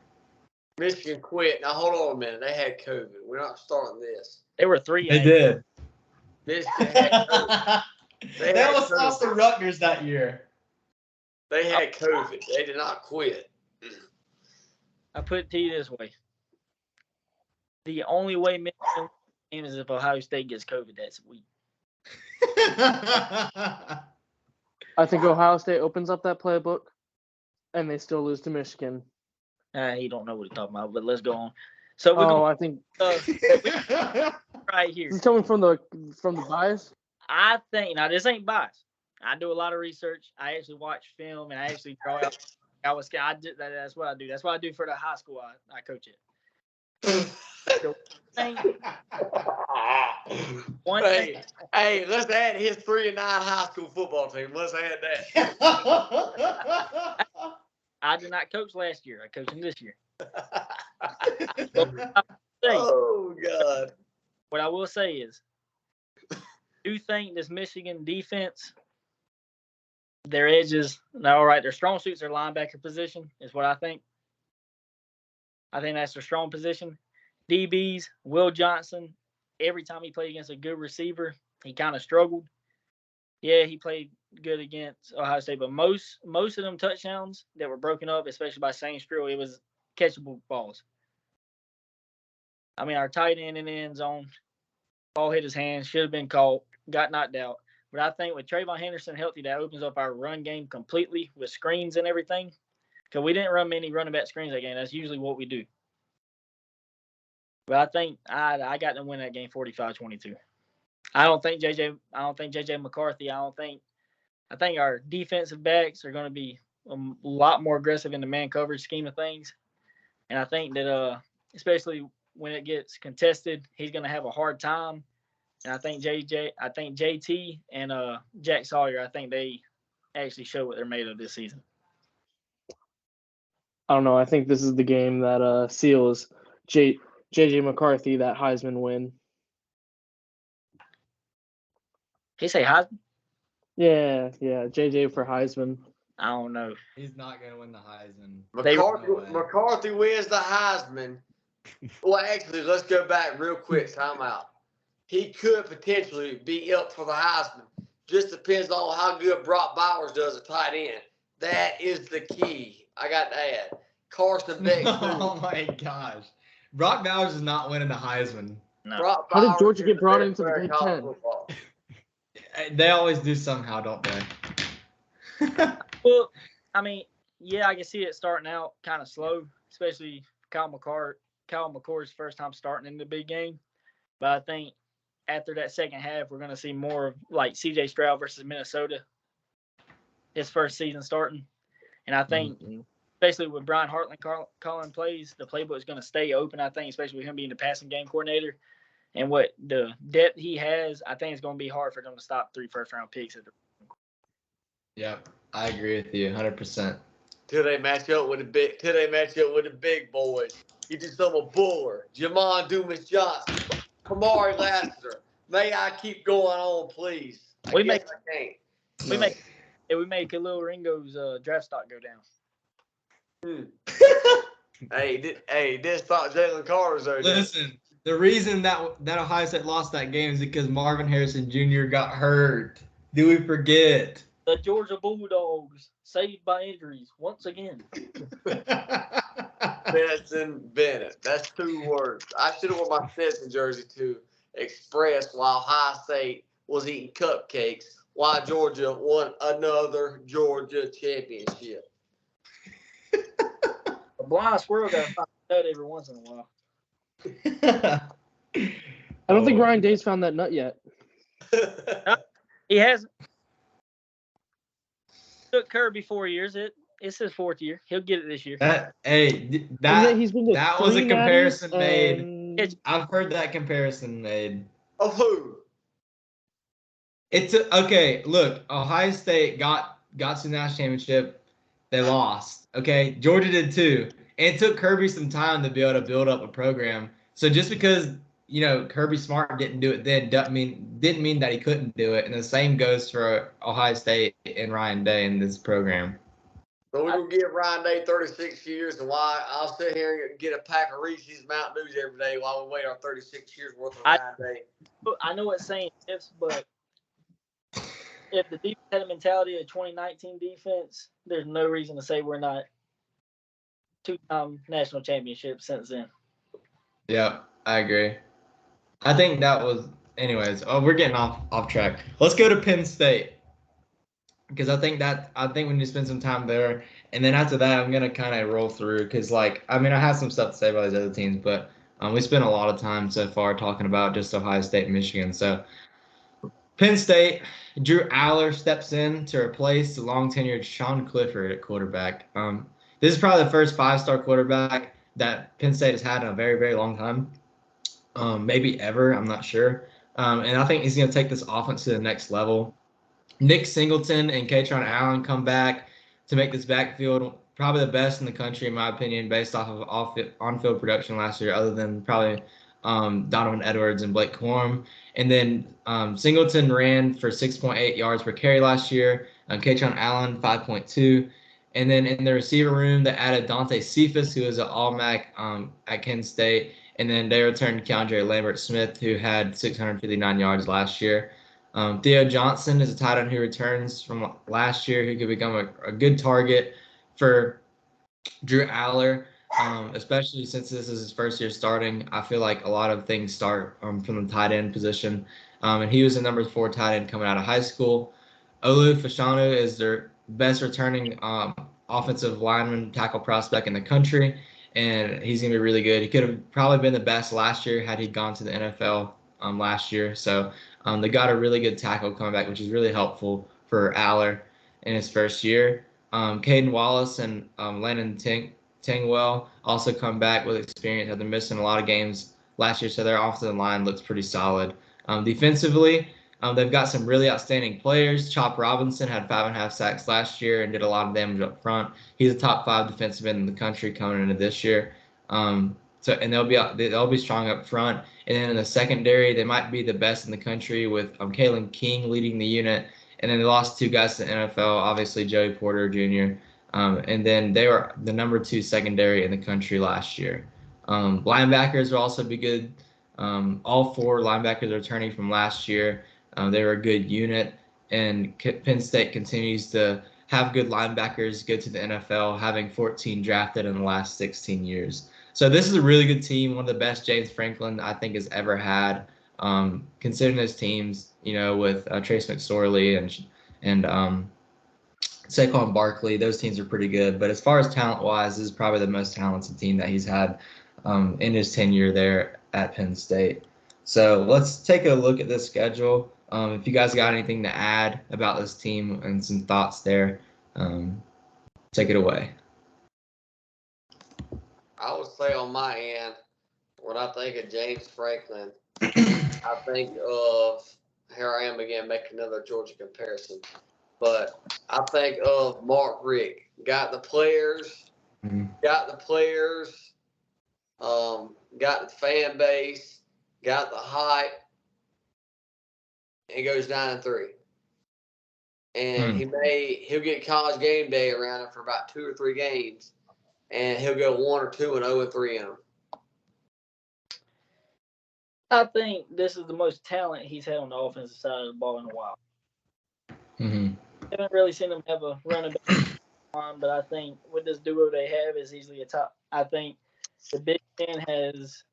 Michigan quit. Now hold on a minute. They had COVID. We're not starting this. They were 3. They did. Michigan had COVID. They almost lost to Rutgers that year. They had COVID. They did not quit. I put it to you this way. The only way Michigan wins is if Ohio State gets COVID that week. I think Ohio State opens up that playbook, and they still lose to Michigan. He don't know what he's talking about, but let's go on. So I think right here. This is coming from the bias. I think now this ain't bias. I do a lot of research. I actually watch film and I actually draw out. That's what I do. That's what I do for the high school. I coach it. Hey, let's add his 3-9 high school football team. Let's add that. I did not coach last year. I coached him this year. Oh God! What I will say is, do you think this Michigan defense, their edges, all right, their strong suits, their linebacker position is what I think. I think that's their strong position. DBs, Will Johnson, every time he played against a good receiver, he kind of struggled. Yeah, he played good against Ohio State, but most of them touchdowns that were broken up, especially by Saint Strill, it was catchable balls. I mean, our tight end in the end zone, ball hit his hand, should have been caught, got knocked out. But I think with Trayvon Henderson healthy, that opens up our run game completely with screens and everything. Because we didn't run many running back screens that game. That's usually what we do. But I think I got them win that game 45-22. I don't think JJ McCarthy. I think our defensive backs are going to be a lot more aggressive in the man coverage scheme of things. And I think that especially when it gets contested, he's going to have a hard time. And I think JT and Jack Sawyer, I think they actually show what they're made of this season. I don't know. I think this is the game that seals JJ McCarthy that Heisman win. Can you say Heisman? Yeah, JJ for Heisman. I don't know. He's not going to win the Heisman. McCarthy wins the Heisman. Well, actually, let's go back real quick. Time out. He could potentially be up for the Heisman. Just depends on how good Brock Bowers does at tight end. That is the key. I got to add. Carson Beck. Oh, my gosh. Brock Bowers is not winning the Heisman. No. How did Georgia get brought into the Big Ten? They always do somehow, don't they? Well, I mean, yeah, I can see it starting out kind of slow, especially Kyle McCord's first time starting in the big game. But I think after that second half, we're going to see more of like C.J. Stroud versus Minnesota, his first season starting. And I think, especially with Brian Hartline calling plays, the playbook is going to stay open, I think, especially with him being the passing game coordinator. and what the depth he has, I think it's going to be hard for them to stop 3 first-round picks. Yep, I agree with you 100%. Till they match up with the big boys. You just some a buller. Jamon Dumas Johnson, Kamari Lassiter. May I keep going on, please? I can't. We make Khalil Ringo's draft stock go down. This thought Jalen Carter's there. Listen, the reason that Ohio State lost that game is because Marvin Harrison Jr. got hurt. Do we forget? The Georgia Bulldogs saved by injuries once again. Benson Bennett. That's 2 words. I should have worn my Stetson jersey to express why Ohio State was eating cupcakes, why Georgia won another Georgia championship. A blind squirrel got to find that every once in a while. I don't think Ryan Day's found that nut yet. He hasn't. Took Kirby 4 years. It's his 4th year. He'll get it this year. That was a comparison made. I've heard that comparison made. Of who? Okay. Look, Ohio State got to the national championship. They lost. Okay, Georgia did too. And it took Kirby some time to be able to build up a program. So just because Kirby Smart didn't do it then didn't mean that he couldn't do it. And the same goes for Ohio State and Ryan Day in this program. So we're going to give Ryan Day 36 years, and why I'll sit here and get a pack of Reese's Mountain Dews every day while we wait our 36 years worth of Ryan Day. I know it's saying this, but if the defense had a mentality of 2019 defense, there's no reason to say we're not 2-time national championships since then. Yeah, I agree. I think that was – anyways, we're getting off track. Let's go to Penn State because I think we need to spend some time there. And then after that, I'm going to kind of roll through because, I have some stuff to say about these other teams, but we spent a lot of time so far talking about just Ohio State and Michigan. So Penn State, Drew Aller steps in to replace the long-tenured Sean Clifford at quarterback. This is probably the first 5-star quarterback that Penn State has had in a very, very long time. Maybe ever, I'm not sure. And I think he's going to take this offense to the next level. Nick Singleton and Katron Allen come back to make this backfield probably the best in the country, in my opinion, based off of on-field production last year, other than probably Donovan Edwards and Blake Corum. And then Singleton ran for 6.8 yards per carry last year. Katron Allen, 5.2. And then in the receiver room, they added Dante Cephas, who is an All-MAC at Kent State. And then they returned Keandre Lambert-Smith, who had 659 yards last year. Theo Johnson is a tight end who returns from last year, who could become a good target for Drew Aller, especially since this is his first year starting. I feel like a lot of things start from the tight end position. And he was the number 4 tight end coming out of high school. Olu Fashanu is their best returning offensive lineman tackle prospect in the country, and he's going to be really good. He could have probably been the best last year had he gone to the NFL last year. So they got a really good tackle coming back, which is really helpful for Aller in his first year. Caden Wallace and Landon Tingwell also come back with experience. Have been missing a lot of games last year, so their offensive line looks pretty solid. Defensively, they've got some really outstanding players. Chop Robinson had 5.5 sacks last year and did a lot of damage up front. He's a top 5 defensive end in the country coming into this year. And they'll be strong up front. And then in the secondary, they might be the best in the country with Kalen King leading the unit. And then they lost 2 guys to the NFL, obviously Joey Porter Jr. And then they were the number 2 secondary in the country last year. Linebackers will also be good. All 4 linebackers are returning from last year. They were a good unit, and Penn State continues to have good linebackers go to the NFL, having 14 drafted in the last 16 years. So this is a really good team, one of the best James Franklin I think has ever had. Considering those teams, with Trace McSorley and Saquon Barkley, those teams are pretty good. But as far as talent-wise, this is probably the most talented team that he's had in his tenure there at Penn State. So let's take a look at this schedule. If you guys got anything to add about this team and some thoughts there, take it away. I would say on my end, when I think of James Franklin, I think of, here I am again making another Georgia comparison, but I think of Mark Richt. Got the players, got the fan base, got the hype, and goes 9-3. And he'll get College Game Day around him for about 2 or 3 games, and he'll go 1 or 2 and 0-3 in them. I think this is the most talent he's had on the offensive side of the ball in a while. I haven't really seen him have a running back on, but I think with this duo they have is easily a top. I think the Big Ten has,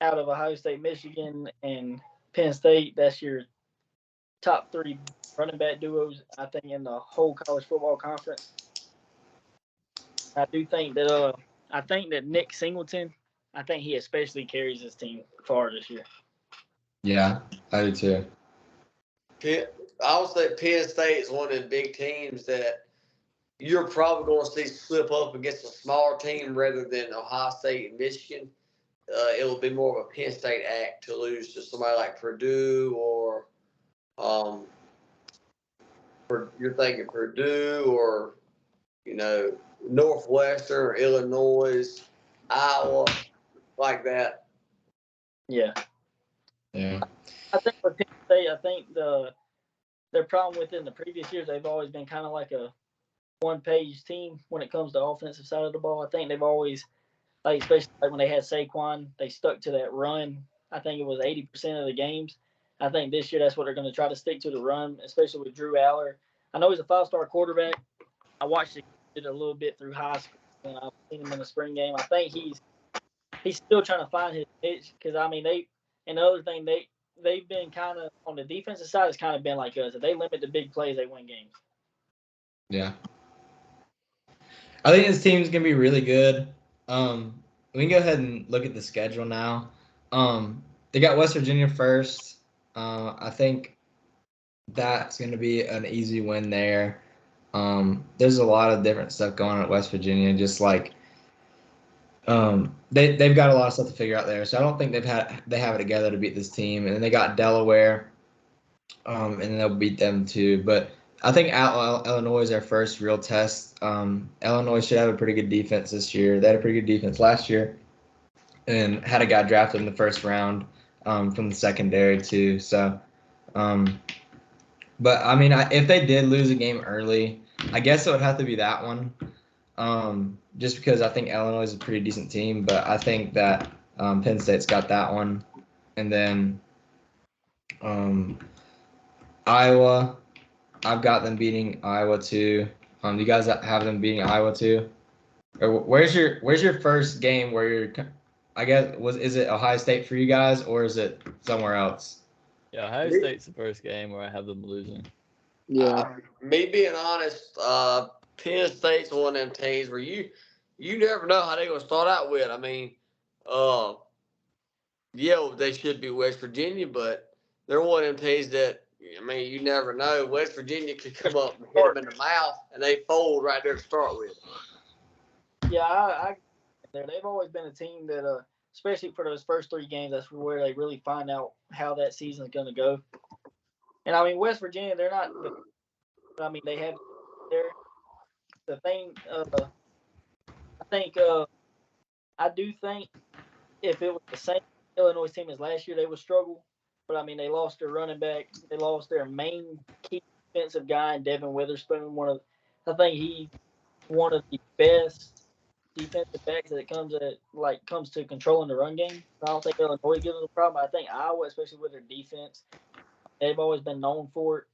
out of Ohio State, Michigan, and Penn State, that's your top 3 running back duos, I think, in the whole college football conference. I do think that Nick Singleton, I think he especially carries his team far this year. Yeah, I do too. I would say Penn State is one of the big teams that you're probably going to see slip up against a smaller team rather than Ohio State and Michigan. It will be more of a Penn State act to lose to somebody like Purdue or you're thinking Purdue or, Northwestern or Illinois, Iowa, like that. Yeah. Yeah. I think for Penn State, their problem within the previous years, they've always been kind of like a one-page team when it comes to offensive side of the ball. I think they've always, especially when they had Saquon, they stuck to that run. I think it was 80% of the games. I think this year that's what they're going to try to stick to, the run, especially with Drew Aller. I know he's a 5-star quarterback. I watched it a little bit through high school, and I've seen him in the spring game. I think he's still trying to find his pitch because, they've been kind of, on the defensive side, it's kind of been like us. If they limit the big plays, they win games. Yeah. I think this team's going to be really good. We can go ahead and look at the schedule now. They got West Virginia first. I think that's going to be an easy win there. There's a lot of different stuff going on at West Virginia, just like they've got a lot of stuff to figure out there. So I don't think they have it together to beat this team. And then they got Delaware, and then they'll beat them too. But I think Illinois is their first real test. Illinois should have a pretty good defense this year. They had a pretty good defense last year, and had a guy drafted in the first round from the secondary too. So, but I mean, if they did lose a game early, I guess it would have to be that one. Just because I think Illinois is a pretty decent team, but I think that Penn State's got that one, and then Iowa. I've got them beating Iowa too. You guys have them beating Iowa too? Or where's your first game where you're? I guess is it Ohio State for you guys, or is it somewhere else? Yeah, Ohio State's the first game where I have them losing. Yeah. Me being honest, Penn State's one of them teams where you never know how they're gonna start out with. I mean, they should be West Virginia, but they're one of them teams that, I mean, you never know. West Virginia could come up and hit them in the mouth, and they fold right there to start with. Yeah, they've always been a team that, especially for those first 3 games, that's where they really find out how that season's going to go. And I mean, West Virginia, they're not. They have the thing. I do think if it was the same Illinois team as last year, they would struggle. But I mean, they lost their running back. They lost their main key defensive guy, Devin Witherspoon. I think he's one of the best defensive backs that comes to controlling the run game. I don't think Illinois gives them a problem. I think Iowa, especially with their defense, they've always been known for it.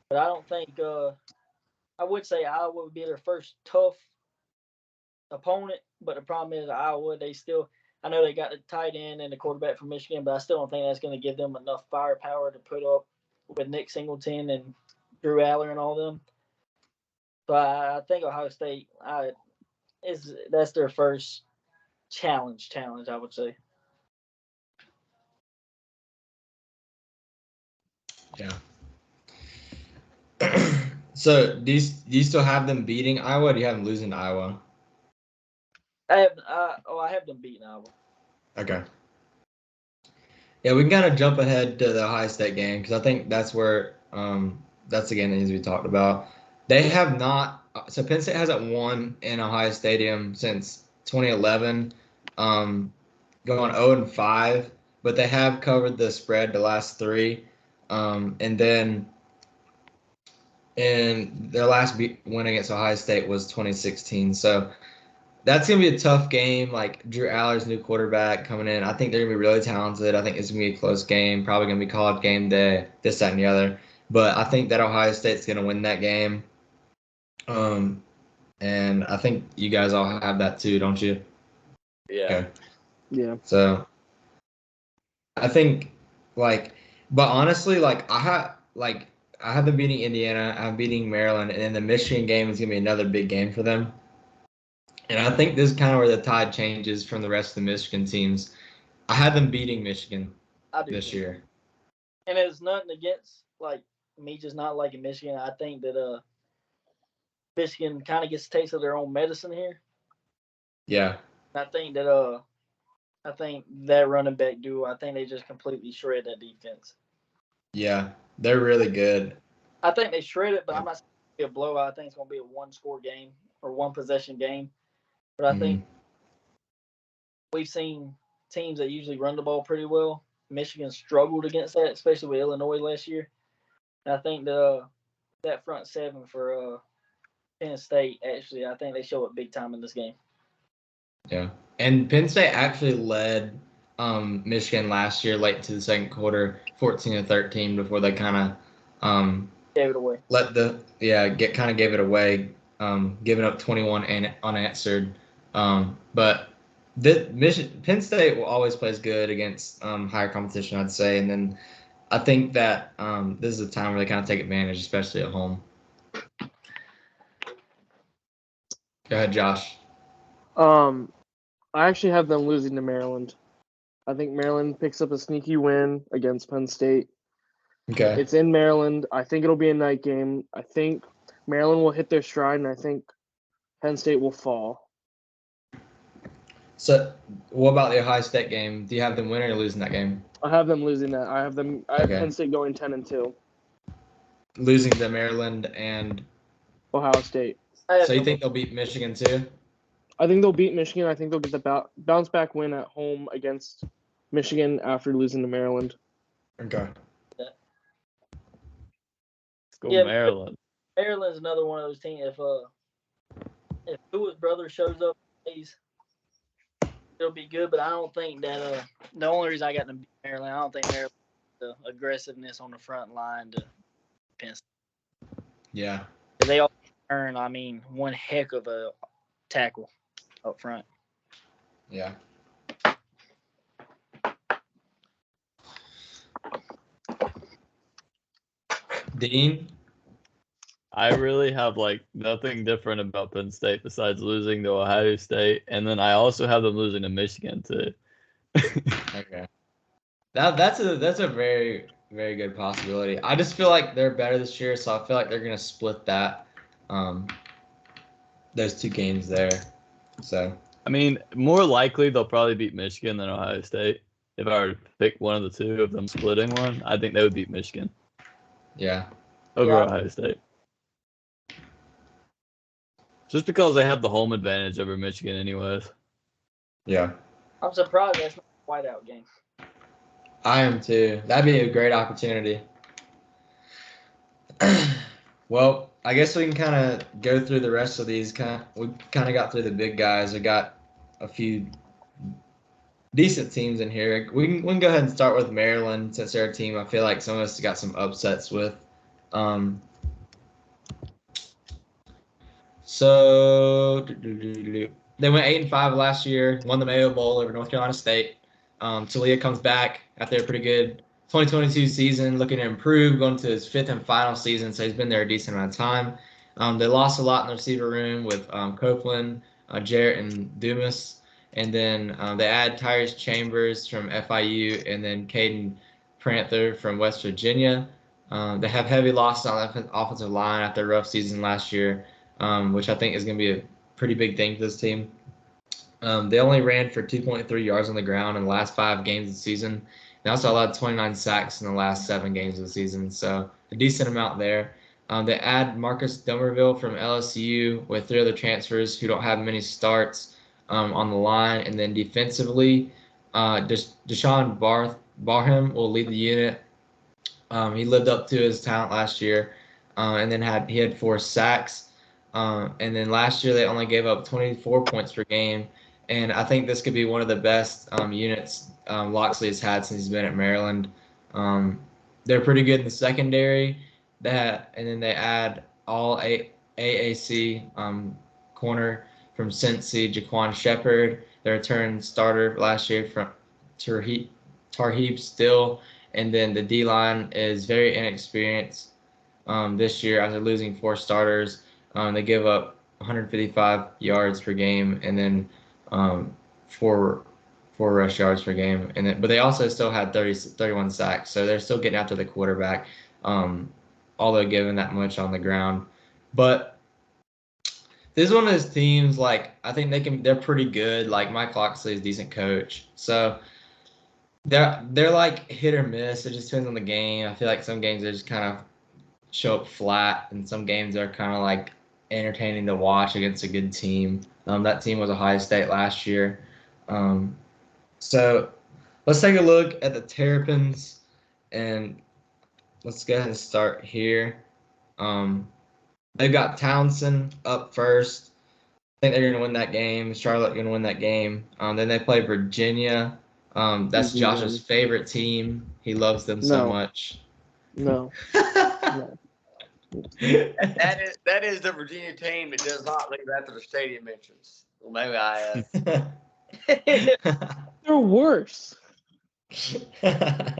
But I don't think I would say Iowa would be their first tough opponent. But the problem is Iowa, I know they got the tight end and the quarterback from Michigan, but I still don't think that's going to give them enough firepower to put up with Nick Singleton and Drew Aller and all them. But I think Ohio State that's their first challenge, I would say. Yeah. So do you still have them beating Iowa, or do you have them losing to Iowa? I have them beating Iowa. Okay. Yeah, we can kind of jump ahead to the Ohio State game because I think that's where that's the game that needs to be talked about. They have not. So Penn State hasn't won in Ohio Stadium since 2011, going 0-5, but they have covered the spread the last three, and then in their last win against Ohio State was 2016. So that's going to be a tough game. Like Drew Aller's new quarterback coming in. I think they're going to be really talented. I think it's going to be a close game. Probably going to be called game day, this, that, and the other. But I think that Ohio State's going to win that game. And I think you guys all have that too, don't you? Yeah. Okay. Yeah. So I think but honestly, I have them beating Indiana, I'm beating Maryland, and then the Michigan game is going to be another big game for them. And I think this is kind of where the tide changes from the rest of the Michigan teams. I had them beating Michigan this year. And it's nothing against me just not liking Michigan. I think that Michigan kind of gets a taste of their own medicine here. Yeah. I think that running back duo, I think they just completely shred that defense. Yeah, they're really good. I think they shred it, but I'm not saying it's going to be a blowout. I think it's going to be a one-score game or one-possession game. But I think we've seen teams that usually run the ball pretty well. Michigan struggled against that, especially with Illinois last year. And I think that front seven for Penn State, actually, I think they show up big time in this game. Yeah. And Penn State actually led Michigan last year late into the second quarter, 14-13, before they kind of gave it away. Gave it away, giving up 21 and unanswered. But Penn State will always plays good against higher competition, I'd say. And then I think that this is a time where they kind of take advantage, especially at home. Go ahead, Josh. I actually have them losing to Maryland. I think Maryland picks up a sneaky win against Penn State. Okay. It's in Maryland. I think it'll be a night game. I think Maryland will hit their stride, and I think Penn State will fall. So, what about the Ohio State game? Do you have them winning or losing that game? I have them losing that. I have Penn State going 10-2. Losing to Maryland and Ohio State. So you think they'll beat Michigan too? I think they'll beat Michigan. I think they'll get the bounce back win at home against Michigan after losing to Maryland. Okay. Let's go Maryland. Maryland's another one of those teams. If Tua's brother shows up, it'll be good. But I don't think that the only reason I got them beat Maryland, I don't think Maryland the aggressiveness on the front line to Penn State. Yeah. They all earn, one heck of a tackle up front. Yeah. Dean? I really have nothing different about Penn State besides losing to Ohio State, and then I also have them losing to Michigan too. Okay. That's a very, very good possibility. I just feel like they're better this year, so I feel like they're gonna split that those two games there. So more likely they'll probably beat Michigan than Ohio State. If I were to pick one of the two of them splitting one, I think they would beat Michigan. Yeah. Over Ohio State. Just because they have the home advantage over Michigan anyways. Yeah. I'm surprised that's not a whiteout game. I am too. That'd be a great opportunity. Well, I guess we can kind of go through the rest of these. We kind of got through the big guys. We got a few decent teams in here. We can go ahead and start with Maryland since they're a team I feel like some of us got some upsets with. So they went 8-5 last year, won the Mayo Bowl over North Carolina State. Talia comes back after a pretty good 2022 season, looking to improve, going to his fifth and final season, so he's been there a decent amount of time. They lost a lot in the receiver room with Copeland, Jarrett, and Dumas. And then they add Tyrus Chambers from FIU and then Caden Prather from West Virginia. They have heavy losses on the offensive line after a rough season last year, which I think is going to be a pretty big thing for this team. They only ran for 2.3 yards on the ground in the last 5 games of the season, They also allowed 29 sacks in the last 7 games of the season, so a decent amount there. They add Marcus Dumerville from LSU with 3 other transfers who don't have many starts on the line. And then defensively, Deshaun Barham will lead the unit. He lived up to his talent last year, and then he had 4 sacks. And then last year they only gave up 24 points per game. And I think this could be one of the best units Loxley has had since he's been at Maryland. They're pretty good in the secondary. And then they add all AAC corner from Cincy, Jaquan Shepard, their return starter last year from Tarheeb Still. And then the D-line is very inexperienced this year after losing 4 starters. They give up 155 yards per game and then 4 rush yards per game. But they also still had 31 sacks, so they're still getting after the quarterback, although giving that much on the ground. But this is one of those teams, like, I think they're pretty good. Like, Mike Loxley is a decent coach. So they're like hit or miss. It just depends on the game. I feel like some games they just kind of show up flat, and some games are kind of like entertaining to watch against a good team. That team was Ohio State last year. So let's take a look at the Terrapins, and let's go ahead and start here. They've got Townsend up first. I think they're going to win that game. Charlotte going to win that game. Then they play Virginia. That's Josh's favorite team. He loves them so much. No. No. That is the Virginia team that does not leave after the stadium entrance. Well, maybe I. They're worse. I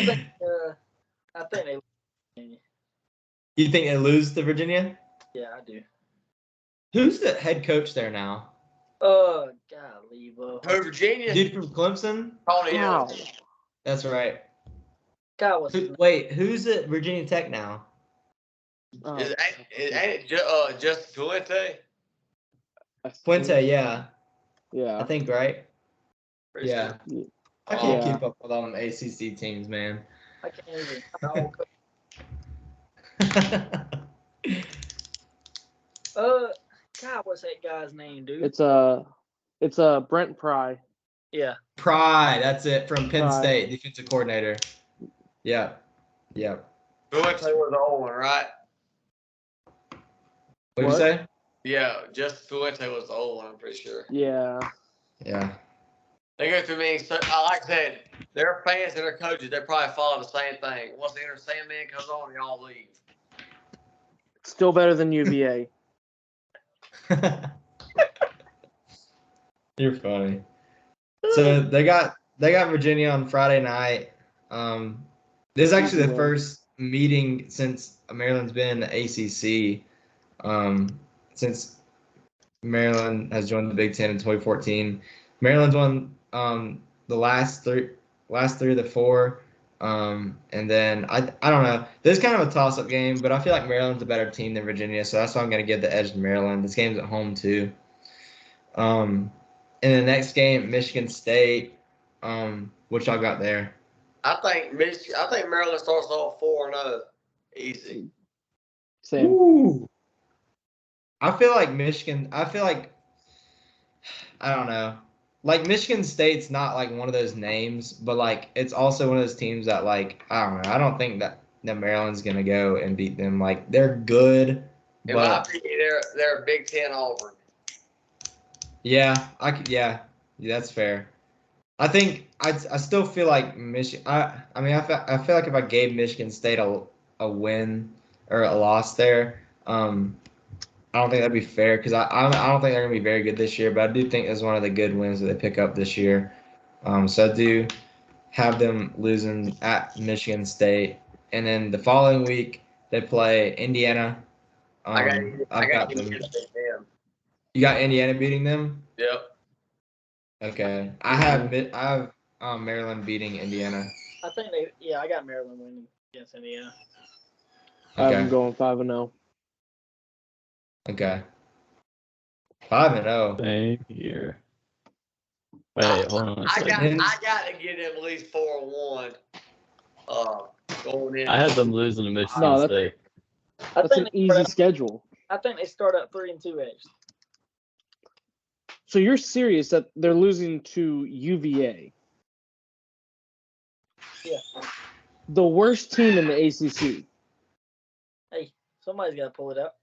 think they. You think they lose to Virginia? Yeah, I do. Who's the head coach there now? Golly, bro. Virginia. Dude from Clemson? Tony Wow. Hill. That's right. God, Who's at Virginia Tech now? Ain't it just Fuente? Fuente, yeah. Yeah. I think, right? Pretty Yeah. sure. I can't Yeah. keep up with all them ACC teams, man. I can't even. God, what's that guy's name, dude? It's Brent Pry. Yeah. Pry, that's it, from Penn Pry. State, defensive coordinator. Yeah. Yeah. Fuente was the old one, right? What'd you say? Yeah, just Fuente was the old one, I'm pretty sure. Yeah. Yeah. They go through me. So, like I said, their fans and their coaches, they probably follow the same thing. Once the Enter Sandman comes on, they all leave. Still better than UVA. You're funny. So they got Virginia on Friday night. This is actually the first meeting since Maryland's been in the ACC. Since Maryland has joined the Big Ten in 2014, Maryland's won the last three of the 4. And then I don't know. This is kind of a toss-up game, but I feel like Maryland's a better team than Virginia, so that's why I'm going to give the edge to Maryland. This game's at home too. In the next game, Michigan State. What y'all got there? I think Maryland starts off 4-0. Easy. Same. Ooh. I feel like I don't know. Like, Michigan State's not like one of those names, but like it's also one of those teams that, like, I don't know. I don't think that Maryland's gonna go and beat them. Like, they're good, In but my opinion, they're a Big Ten Auburn. yeah, that's fair. I think I still feel like Michigan. I feel like if I gave Michigan State a win or a loss there, I don't think that'd be fair because I don't think they're gonna be very good this year. But I do think it's one of the good wins that they pick up this year. So I do have them losing at Michigan State, and then the following week they play Indiana. I got them. them. You got Indiana beating them? Yep. Okay. I have Maryland beating Indiana. I think I got Maryland winning against Indiana. Okay. I'm going 5-0. Okay. 5-0. Same here. Wait, hold on. I got to get at least 4-1. Going in. I had them losing to Michigan State. That's an easy schedule. I think they start at 3-2 actually. So you're serious that they're losing to UVA? Yeah. The worst team in the ACC. Hey, somebody's got to pull it out.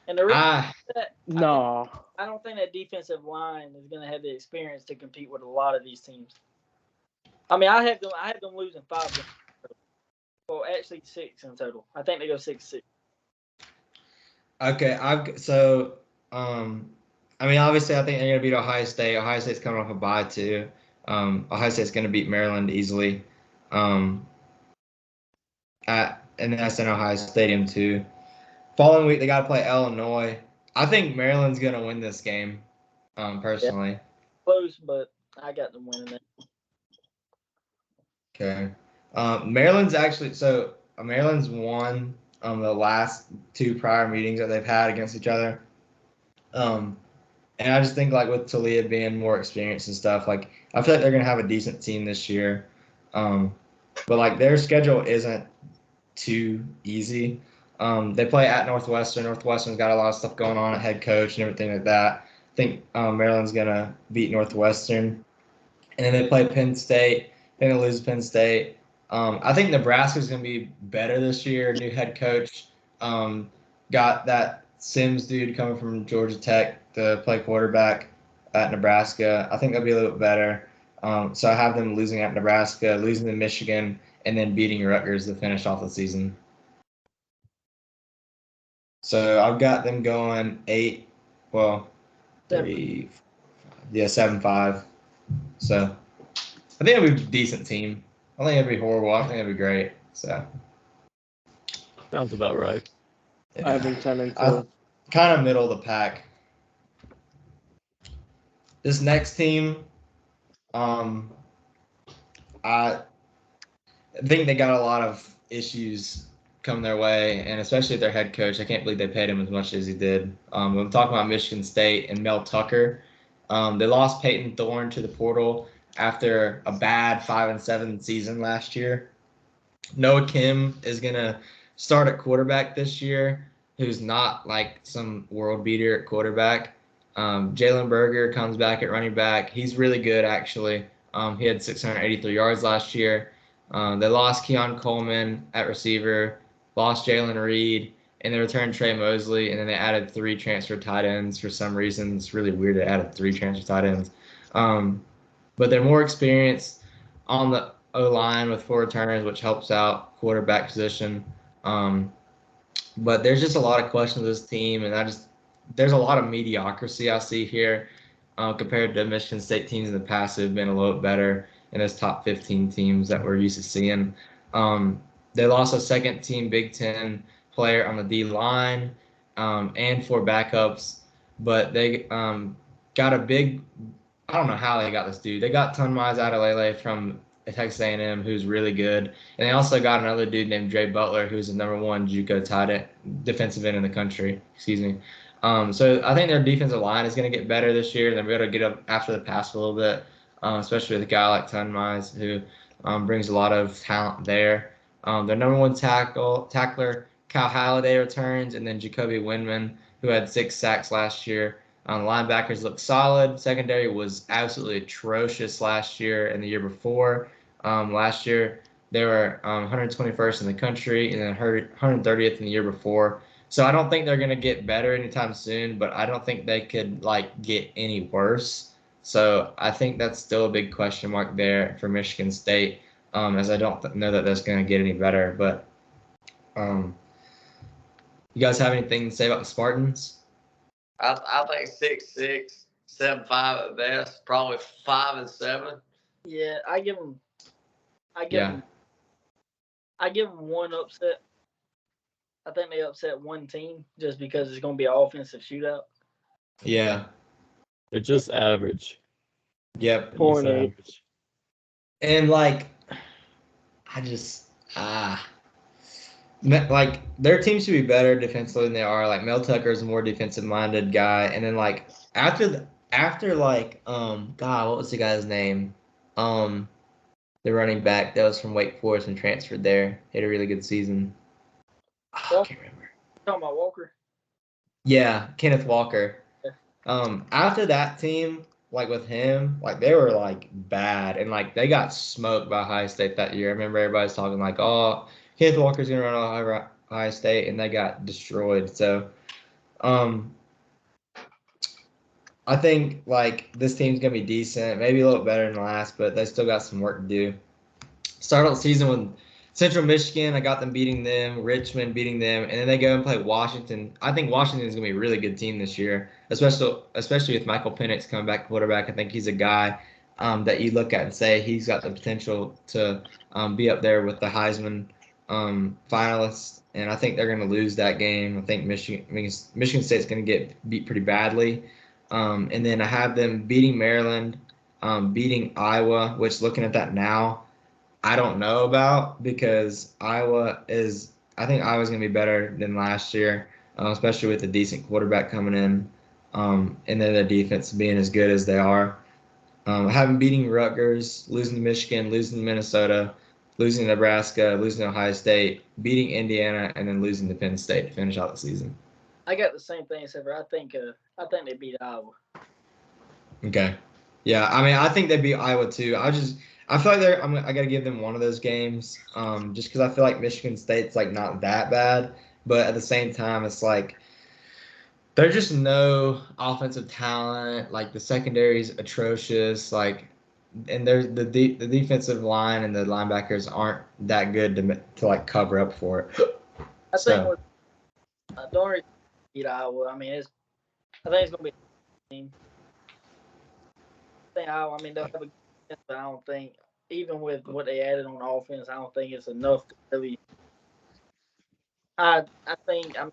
And the reason no, I don't think that defensive line is going to have the experience to compete with a lot of these teams. I mean, I have them losing 5 games. Well, actually 6 in total. I think they go 6-6. Okay, I mean, obviously, I think they're going to beat Ohio State. Ohio State's coming off a bye, too. Ohio State's going to beat Maryland easily. And that's in Ohio Stadium, too. Following week, they got to play Illinois. I think Maryland's going to win this game, personally. Yeah. Close, but I got them winning it. Okay. Maryland's won the last 2 prior meetings that they've had against each other. And I just think, like, with Talia being more experienced and stuff, like, I feel like they're going to have a decent team this year. But, like, their schedule isn't too easy. They play at Northwestern. Northwestern's got a lot of stuff going on at head coach and everything like that. I think Maryland's going to beat Northwestern. And then they play Penn State. Then they lose Penn State. I think Nebraska's going to be better this year. New head coach. Got that Sims dude coming from Georgia Tech to play quarterback at Nebraska. I think they'll be a little bit better. So I have them losing at Nebraska, losing to Michigan, and then beating Rutgers to finish off the season. So I've got them going 7-5. So I think it'll be a decent team. I think it'll be horrible. I think it'll be great. So sounds about right. Yeah. I have them 10-2. Kind of middle of the pack. This next team, I think they got a lot of issues come their way, and especially their head coach. I can't believe they paid him as much as he did. I'm talking about Michigan State and Mel Tucker. They lost Peyton Thorne to the portal after a bad 5-7 season last year. Noah Kim is going to start at quarterback this year, who's not like some world beater at quarterback. Jalen Berger comes back at running back. He's really good, actually. He had 683 yards last year. They lost Keon Coleman at receiver, lost Jalen Reed, and they returned Trey Mosley, and then they added 3 transfer tight ends for some reason. It's really weird they added 3 transfer tight ends. But they're more experienced on the O-line with 4 returners, which helps out quarterback position. But there's just a lot of questions with this team, and there's a lot of mediocrity I see here compared to Michigan State teams in the past who have been a little bit better in those top 15 teams that we're used to seeing. They lost a second-team Big Ten player on the D-line and 4 backups, but they got a big – I don't know how they got this dude. They got Tunmaz Adelele from Texas A&M, who's really good. And they also got another dude named Dre Butler, who's the number 1 JUCO tight end, defensive end in the country. So I think their defensive line is going to get better this year. They'll be able to get up after the pass a little bit, especially with a guy like Tunmaz, who brings a lot of talent there. Their number 1 tackler, Cal Halliday, returns, and then Jacoby Windman, who had 6 sacks last year. The linebackers look solid. Secondary was absolutely atrocious last year and the year before. Last year, they were 121st in the country and then 130th in the year before. So I don't think they're going to get better anytime soon, but I don't think they could get any worse. So I think that's still a big question mark there for Michigan State, as I don't know that that's going to get any better. But you guys have anything to say about the Spartans? I think 6-6, 7-5 at best, probably 5-7. Yeah, I give them 1 upset. I think they upset 1 team just because it's going to be an offensive shootout. Yeah. They're just average. Yep. 4-8. And their team should be better defensively than they are. Like Mel Tucker is a more defensive minded guy. And then after after like God, what was the guy's name? The running back that was from Wake Forest and transferred there. He had a really good season. I can't remember. Talking about Walker? Yeah, Kenneth Walker. Yeah. After that team, like with him, like they were like bad and like they got smoked by Ohio State that year. I remember everybody's talking like, "Oh, Kenneth Walker's gonna run Ohio State," and they got destroyed. So, I think like this team's gonna be decent, maybe a little better than last, but they still got some work to do. Start out the season with Central Michigan. I got them beating them, Richmond beating them, and then they go and play Washington. I think Washington is gonna be a really good team this year, especially with Michael Penix coming back quarterback. I think he's a guy that you look at and say he's got the potential to be up there with the Heisman finalists. And I think they're going to lose that game. I think Michigan State's going to get beat pretty badly. And then I have them beating Maryland, beating Iowa, which looking at that now, I don't know about because I think Iowa's going to be better than last year, especially with a decent quarterback coming in, and then their defense being as good as they are. I have them beating Rutgers, losing to Michigan, losing to Minnesota, losing to Nebraska, losing to Ohio State, beating Indiana, and then losing to Penn State to finish out the season. I got the same thing, except for I think they beat Iowa. Okay. Yeah, I mean, I think they beat Iowa too. I feel like I got to give them one of those games, just because I feel like Michigan State's like not that bad, but at the same time, it's like there's just no offensive talent. Like the secondary's atrocious. Like, and there's the defensive line and the linebackers aren't that good to like cover up for it. I think with Dory beat Iowa. I mean, I think it's gonna be a team. I think Iowa. I mean, they'll have a good chance, but I don't think even with what they added on offense, I don't think it's enough to really. I think I'm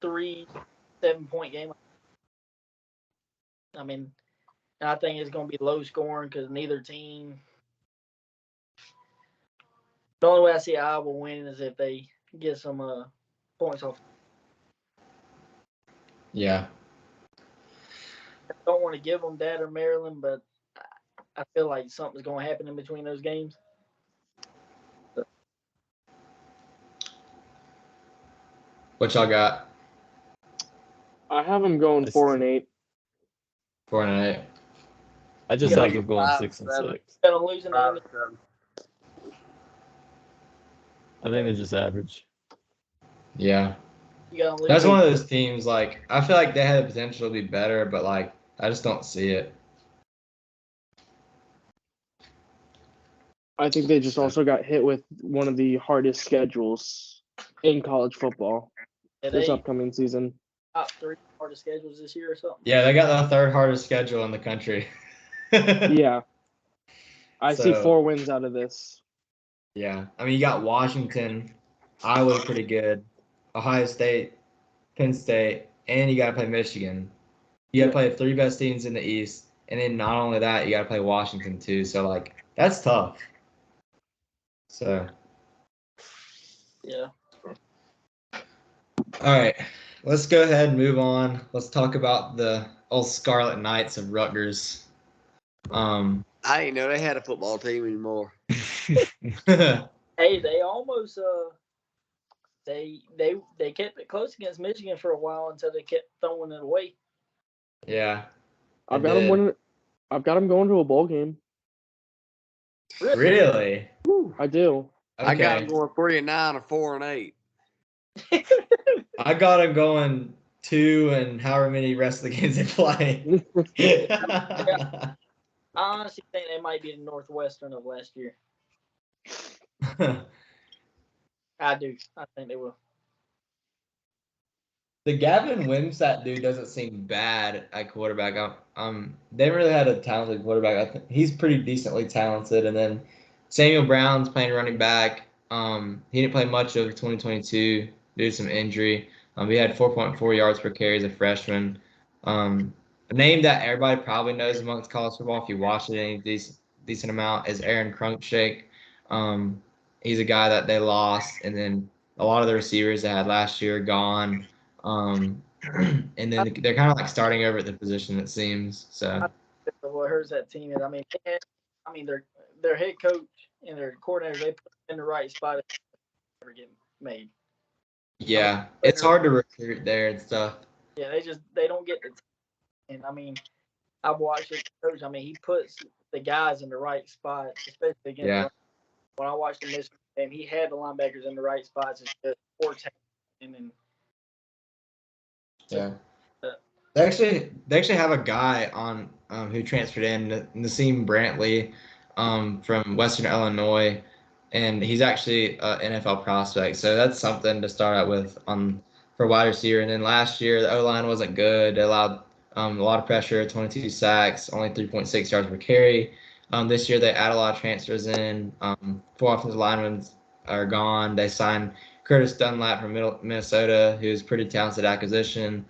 3 7-point game. I mean, I think it's going to be low scoring because neither team. The only way I see Iowa winning is if they get some points off. Yeah. I don't want to give them that or Maryland, but I feel like something's going to happen in between those games. What y'all got? I have them going 4-8. 4-8. I just have them going 6-6. Got them losing. I think they're just average. Yeah. That's one of those teams, like, I feel like they had the potential to be better, but, like, I just don't see it. I think they just also got hit with one of the hardest schedules in college football this upcoming season. Top 3 hardest schedules this year or something? Yeah, they got the 3rd hardest schedule in the country. Yeah. I see 4 wins out of this. Yeah. I mean, you got Washington, Iowa pretty good, Ohio State, Penn State, and you got to play Michigan. You got to play the 3 best teams in the East, and then not only that, you got to play Washington too. So, like, that's tough. So. Yeah. All right. Let's go ahead and move on. Let's talk about the old Scarlet Knights of Rutgers. I didn't know they had a football team anymore. Hey, they almost they kept it close against Michigan for a while until they kept throwing it away. Yeah. I've got them going to a bowl game. Really? I do. Okay. I got them going 3-9 or 4-8. I got them going 2 and however many rest of the games they play. I honestly think they might be the Northwestern of last year. I do. I think they will. The Gavin Wimsatt dude doesn't seem bad at quarterback. They haven't really had a talented quarterback. I think he's pretty decently talented. And then Samuel Brown's playing running back. He didn't play much of 2022 due to some injury. He had 4.4 yards per carry as a freshman. A name that everybody probably knows amongst college football if you watch it any decent amount is Aaron Crunkshake. He's a guy that they lost, and then a lot of the receivers they had last year gone. and then they're kind of like starting over at the position, it seems. So what hurts that team is, their head coach and their coordinator, they put in the right spot, never get made. Yeah, it's hard to recruit there and stuff. Yeah, they don't get the team. And I've watched it coach. He puts the guys in the right spot, especially against when I watched the Michigan game, he had the linebackers in the right spots. It's just poor tackling. Yeah. They actually have a guy on who transferred in, Nassim Brantley, from Western Illinois, and he's actually an NFL prospect. So that's something to start out with for wide receiver. And then last year the O-line wasn't good. They allowed a lot of pressure, 22 sacks, only 3.6 yards per carry. This year they add a lot of transfers in. 4 offensive linemen are gone. They signed Curtis Dunlap from Minnesota, who's a pretty talented acquisition.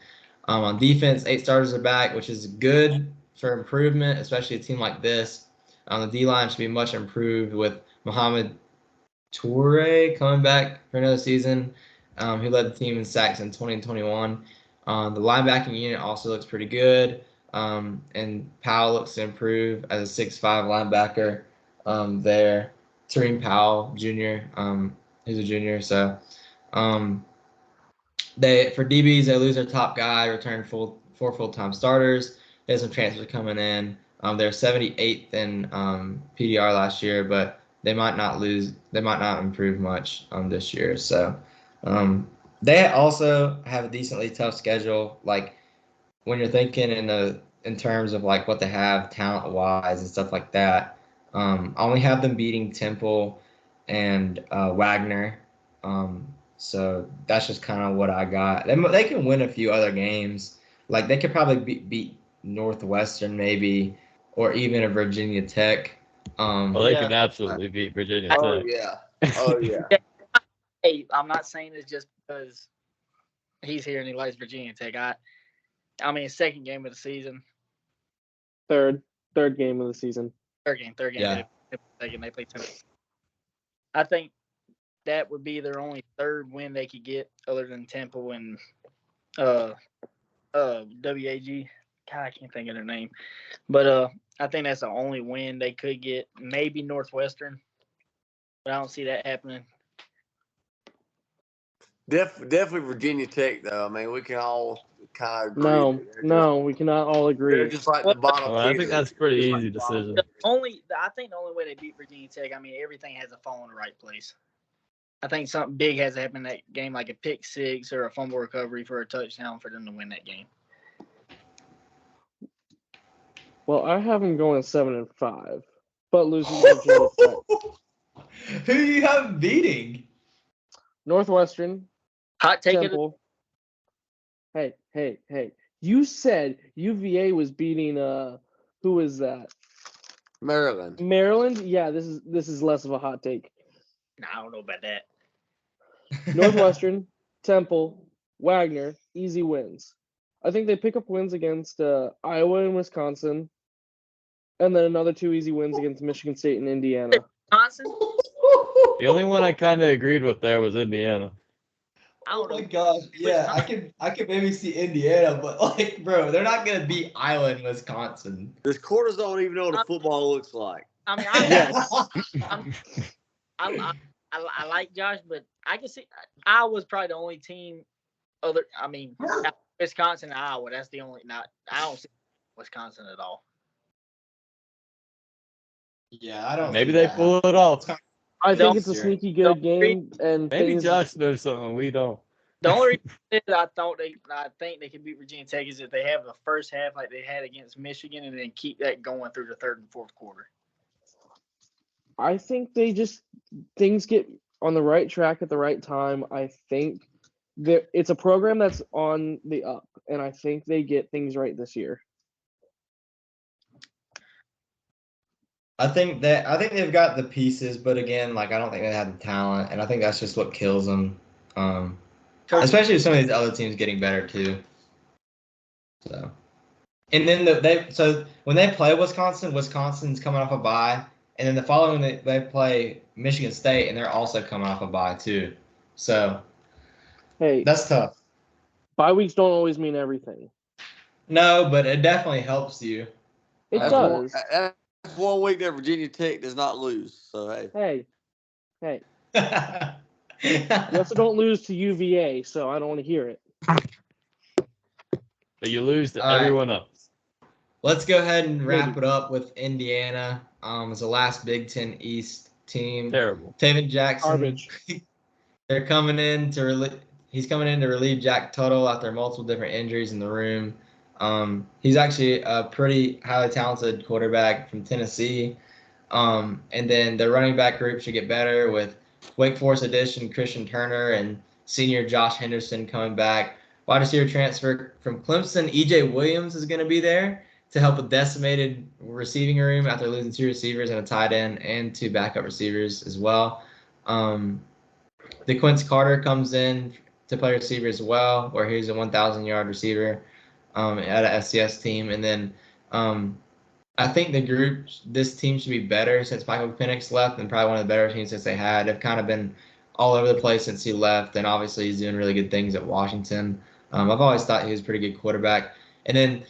On defense, 8 starters are back, which is good for improvement, especially a team like this. The D-line should be much improved with Mohamed Toure coming back for another season, who led the team in sacks in 2021. The linebacking unit also looks pretty good, and Powell looks to improve as a 6'5" linebacker there. Tareem Powell Jr., who's a junior, so for DBs, they lose their top guy, return 4 full-time starters. There's some transfers coming in. They're 78th in PDR last year, but they might not improve much this year. So they also have a decently tough schedule. Like when you're thinking in terms of like what they have talent-wise and stuff like that. I only have them beating Temple and Wagner. So that's just kind of what I got. They can win a few other games. Like they could probably beat Northwestern maybe, or even a Virginia Tech. Well, they can absolutely beat Virginia Tech. Oh yeah. Hey, I'm not saying this just because he's here and he likes Virginia Tech. Second game of the season. Third game of the season. Third game. Yeah. They play Temple. I think that would be their only third win they could get other than Temple and WAG. God, I can't think of their name. But I think that's the only win they could get. Maybe Northwestern. But I don't see that happening. Definitely Virginia Tech, though. We can all kind of agree. No, we cannot all agree. They're just like the bottom. I think that's a pretty easy decision. I think the only way they beat Virginia Tech, everything has to fall in the right place. I think something big has to happen in that game, like a pick six or a fumble recovery for a touchdown for them to win that game. Well, I have them going 7-5, but losing to Virginia Tech. Who do you have beating? Northwestern. Hot take Temple. Hey. You said UVA was beating who is that? Maryland. Maryland? Yeah, this is less of a hot take. No, I don't know about that. Northwestern, Temple, Wagner, easy wins. I think they pick up wins against Iowa and Wisconsin, and then another 2 easy wins against Michigan State and Indiana. Wisconsin? The only one I kind of agreed with there was Indiana. Oh my gosh, yeah, I could maybe see Indiana, but like, bro, they're not gonna beat Iowa and Wisconsin. Does Cortez don't even know what a football looks like? I like Josh, but I can see Iowa's probably the only team. Wisconsin and Iowa. That's the only. I don't see Wisconsin at all. Yeah, I don't. Maybe they pull it off. I think it's a sneaky good game, and maybe Josh knows something we don't. The only reason I think they can beat Virginia Tech is if they have the first half like they had against Michigan, and then keep that going through the third and fourth quarter. I think things get on the right track at the right time. I think it's a program that's on the up, and I think they get things right this year. I think they've got the pieces, but again, like I don't think they have the talent, and I think that's just what kills them. Especially with some of these other teams getting better too. So, and then so when they play Wisconsin's coming off a bye, and then the following they play Michigan State, and they're also coming off a bye too. So, hey, that's tough. Bye weeks don't always mean everything. No, but it definitely helps you. It does. That's 1 week that Virginia Tech does not lose. So hey. You also don't lose to UVA, so I don't want to hear it. But you lose to everyone else. Let's go ahead and wrap it up with Indiana. It's the last Big Ten East team. Terrible. Taven Jackson. Garbage. They're coming in to he's coming in to relieve Jack Tuttle after multiple different injuries in the room. He's actually a pretty highly talented quarterback from Tennessee. And then the running back group should get better with Wake Forest addition Christian Turner and senior Josh Henderson coming back. Wide receiver transfer from Clemson, EJ Williams is going to be there to help a decimated receiving room after losing 2 receivers and a tight end and 2 backup receivers as well. DeQuince Carter comes in to play receiver as well, where he's a 1,000-yard receiver at an FCS team. And then I think this team should be better since Michael Penix left, and probably one of the better teams since they had. They've kind of been all over the place since he left, and obviously he's doing really good things at Washington. I've always thought he was a pretty good quarterback. And then,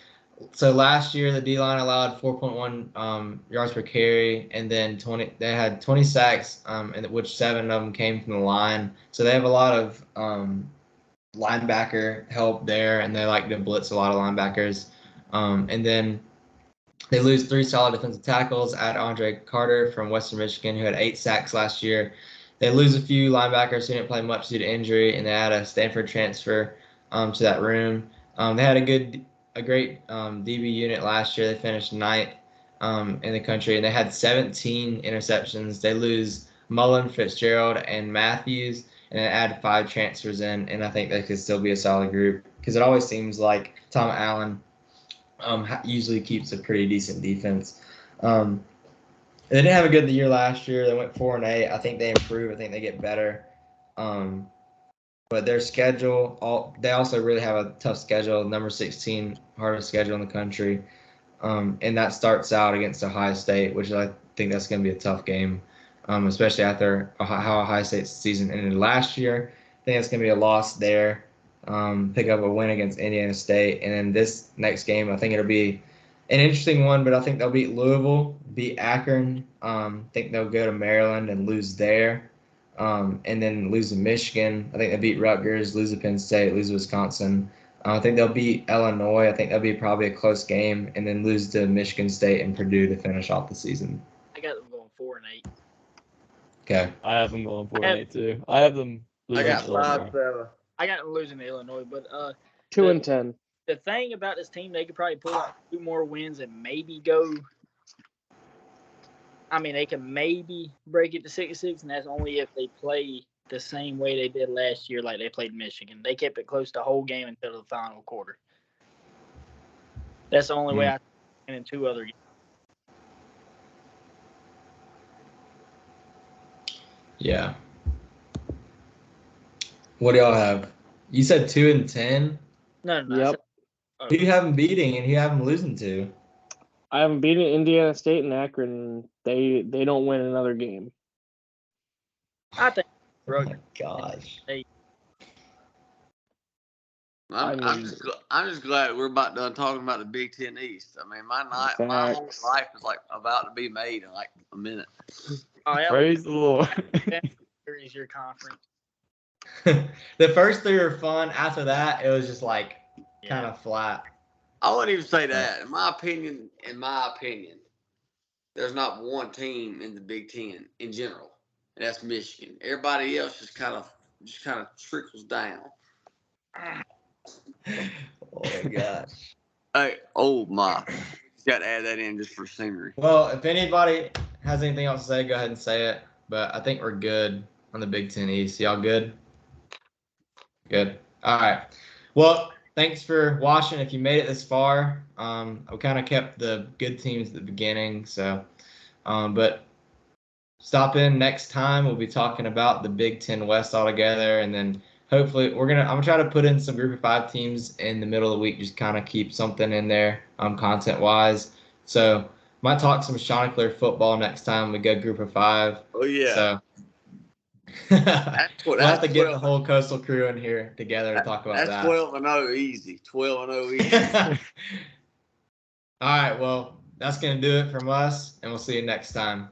so last year the D-line allowed 4.1 yards per carry, and then they had 20 sacks, which 7 of them came from the line. So they have a lot of linebacker help there, and they like to blitz a lot of linebackers. And then they lose 3 solid defensive tackles at Andre Carter from Western Michigan, who had 8 sacks last year. They lose a few linebackers who didn't play much due to injury, and they add a Stanford transfer to that room. They had a great DB unit last year. They finished 9th in the country, and they had 17 interceptions. They lose Mullen, Fitzgerald, and Matthews, and they add 5 transfers in, and I think they could still be a solid group because it always seems like Tom Allen usually keeps a pretty decent defense. They didn't have a good year last year. They went 4-8. I think they improve. I think they get better. But their schedule, they also really have a tough schedule, number 16 hardest schedule in the country. And that starts out against Ohio State, which I think that's going to be a tough game, especially after how Ohio State's season ended last year. I think it's going to be a loss there. Pick up a win against Indiana State. And then this next game, I think it'll be an interesting one, but I think they'll beat Louisville, beat Akron. I think they'll go to Maryland and lose there. And then lose to Michigan. I think they beat Rutgers, lose to Penn State, lose to Wisconsin. I think they'll beat Illinois. I think that'll be probably a close game, and then lose to Michigan State and Purdue to finish off the season. I got them going 4-8. Okay. I have them going 4-8 too. I have them losing. I got 5-7. I got them losing to Illinois, but 2-10. The thing about this team, they could probably pull out 2 more wins and maybe go. I mean, they can maybe break it to 6-6, and that's only if they play the same way they did last year, like they played Michigan. They kept it close the whole game until the final quarter. That's the only way I think in 2 other games. Yeah. What do y'all have? You said 2-10? No. Yep. Who you have them beating and who you have them losing to? I haven't beaten Indiana State and Akron. They don't win another game. I think. Oh my gosh. I'm just glad we're about done talking about the Big Ten East. I mean, my whole life is like about to be made in like a minute. Oh, yeah. Praise the Lord. Is your conference? The first 3 were fun. After that, it was just like kind of flat. I wouldn't even say that. In my opinion, there's not one team in the Big Ten in general, and that's Michigan. Everybody else just kind of trickles down. Oh my gosh. Hey, oh my! Got to add that in just for scenery. Well, if anybody has anything else to say, go ahead and say it. But I think we're good on the Big Ten East. Y'all good? Good. All right. Well, thanks for watching. If you made it this far, we kind of kept the good teams at the beginning. So, but stop in next time. We'll be talking about the Big Ten West altogether, and then hopefully I'm gonna try to put in some Group of 5 teams in the middle of the week, just kind of keep something in there, content wise. So might talk some Chanticleer football next time we go Group of 5. Oh yeah. So We'll have to get the whole Coastal crew in here together to talk about that. That's 12-0 easy. 12-0 easy. All right, well, that's going to do it from us, and we'll see you next time.